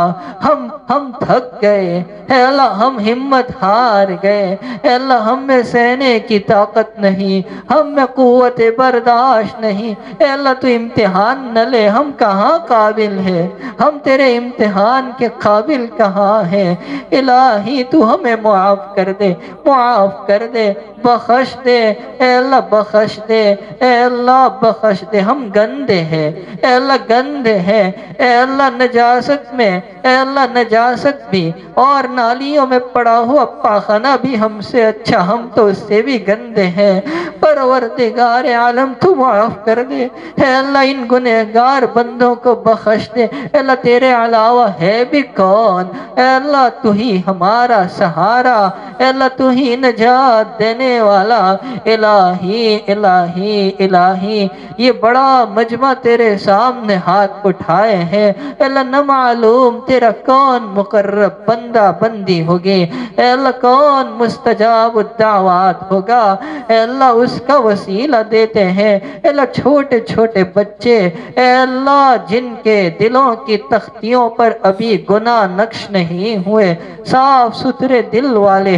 ہم تھک گئے اے اللہ، ہم ہمت ہار گئے اے اللہ، ہم میں سہنے کی طاقت نہیں، ہم میں قوت برداشت نہیں، اے اللہ تو امتحان نہ لے، ہم کہاں قابل ہے، ہم تیرے امتحان کے قابل کہاں ہیں، الہی تو ہمیں معاف کر دے، معاف کر دے، بخش دے اے اللہ، بخش دے اے اللہ، بخش دے، ہم گندے ہیں اے اللہ، گندے ہیں اے اللہ، نجاست میں اے اللہ، نجاست بھی اور نالیوں میں پڑا ہوا پاخانہ بھی ہم سے اچھا، ہم تو اس سے بھی گندے ہیں، پروردگار عالم تو معاف کر دے اے اللہ، ان گنہگار بندوں کو بخش دے اے اللہ، تیرے علاوہ ہے بھی کون، اے اللہ تو ہی ہمارا سہارا، اے اللہ تو ہی نجات دینے والا، الہی الہی الہی یہ بڑا مجمع تیرے سامنے ہاتھ اٹھائے ہیں، اے اللہ نہ معلوم تیرا کون مقرب بندہ بندی ہوگی، اے اللہ کون مستجاب الدعوات ہوگا، اے اللہ اس کا وسیلہ دیتے ہیں، اے اللہ چھوٹے چھوٹے بچے اے اللہ جن کے دلوں کی تختیوں پر ابھی گناہ نقش نہیں ہوئے، صاف ستھرے دل والے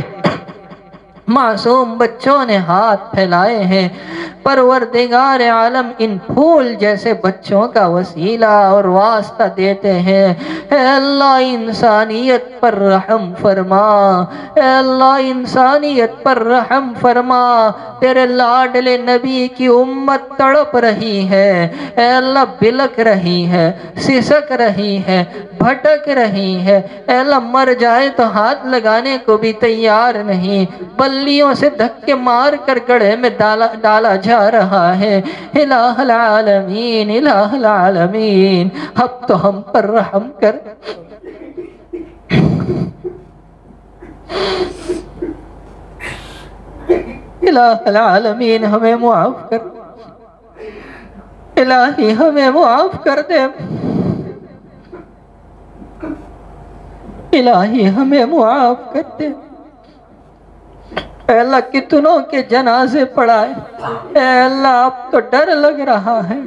معصوم بچوں نے ہاتھ پھیلائے ہیں، پروردگار عالم ان پھول جیسے بچوں کا وسیلہ اور واسطہ دیتے ہیں، اے اللہ انسانیت پر رحم فرما، اے اللہ انسانیت پر رحم فرما، تیرے لاڈلے نبی کی امت تڑپ رہی ہے، اے اللہ بلک رہی ہے، سسک رہی ہے، بھٹک رہی ہے، اے اللہ مر جائے تو ہاتھ لگانے کو بھی تیار نہیں، بلیوں سے دھکے مار کر گڑھے میں ڈالا جا رہا ہے، الہ العالمین الہ العالمین اب تو ہم پر رحم کر، الہ العالمین ہمیں معاف کر، الہی ہمیں معاف کر دے، الہی ہمیں معاف کر دے، اے اللہ کتنوں کے جنازے پڑھائے، اے اللہ اب تو ڈر لگ رہا ہے،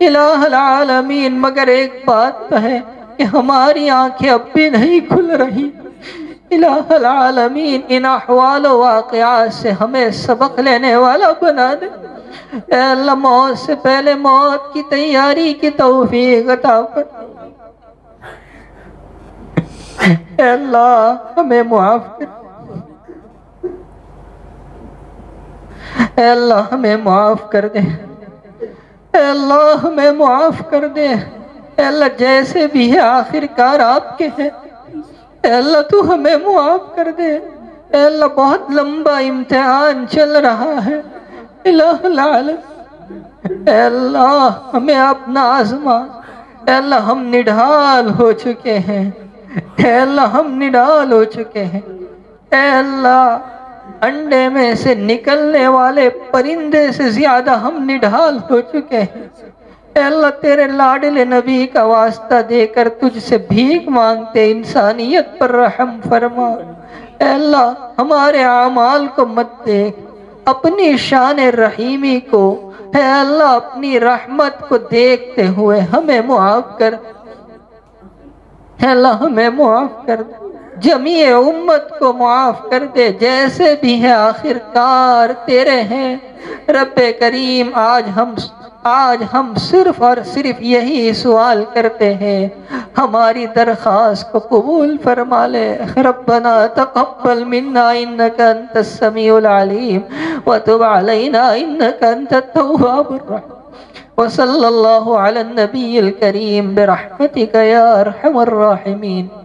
الہ العالمین مگر ایک بات تو ہے کہ ہماری آنکھیں اب بھی نہیں کھل رہی، الہ العالمین ان احوال و واقعات سے ہمیں سبق لینے والا بنا دے، اے اللہ موت سے پہلے موت کی تیاری کی توفیق عطا کر، اے اللہ ہمیں معاف کر، اے اللہ ہمیں معاف کر دے، اے اللہ ہمیں معاف کر دے، اے اللہ جیسے بھی ہے آخر کار آپ کے ہیں، اے اللہ تو ہمیں معاف کر دے، اے اللہ بہت لمبا امتحان چل رہا ہے، الہ العالم اے اللہ ہمیں اپنا آزما، اے اللہ ہم نڈھال ہو چکے ہیں، اے اللہ ہم نڈھال ہو چکے ہیں، اے اللہ انڈے میں سے نکلنے والے پرندے سے زیادہ ہم نڈھال ہو چکے ہیں، اے اللہ تیرے لاڈلے نبی کا واسطہ دے کر تجھ سے بھیک مانگتے انسانیت پر رحم فرما، اے اللہ ہمارے اعمال کو مت دیکھ، اپنی شان رحیمی کو اے اللہ اپنی رحمت کو دیکھتے ہوئے ہمیں معاف کر، اے اللہ ہمیں معاف کر دے، جمیع امت کو معاف کر دے، جیسے بھی ہے آخر کار تیرے ہیں، رب کریم آج ہم آج ہم صرف اور صرف یہی سوال کرتے ہیں، ہماری درخواست کو قبول فرما لے۔ ربنا تقبل منا انك انت السميع العليم وتب علينا انك انت التواب الرحيم وصلى الله على النبي الكريم برحمتك يا ارحم الراحمين۔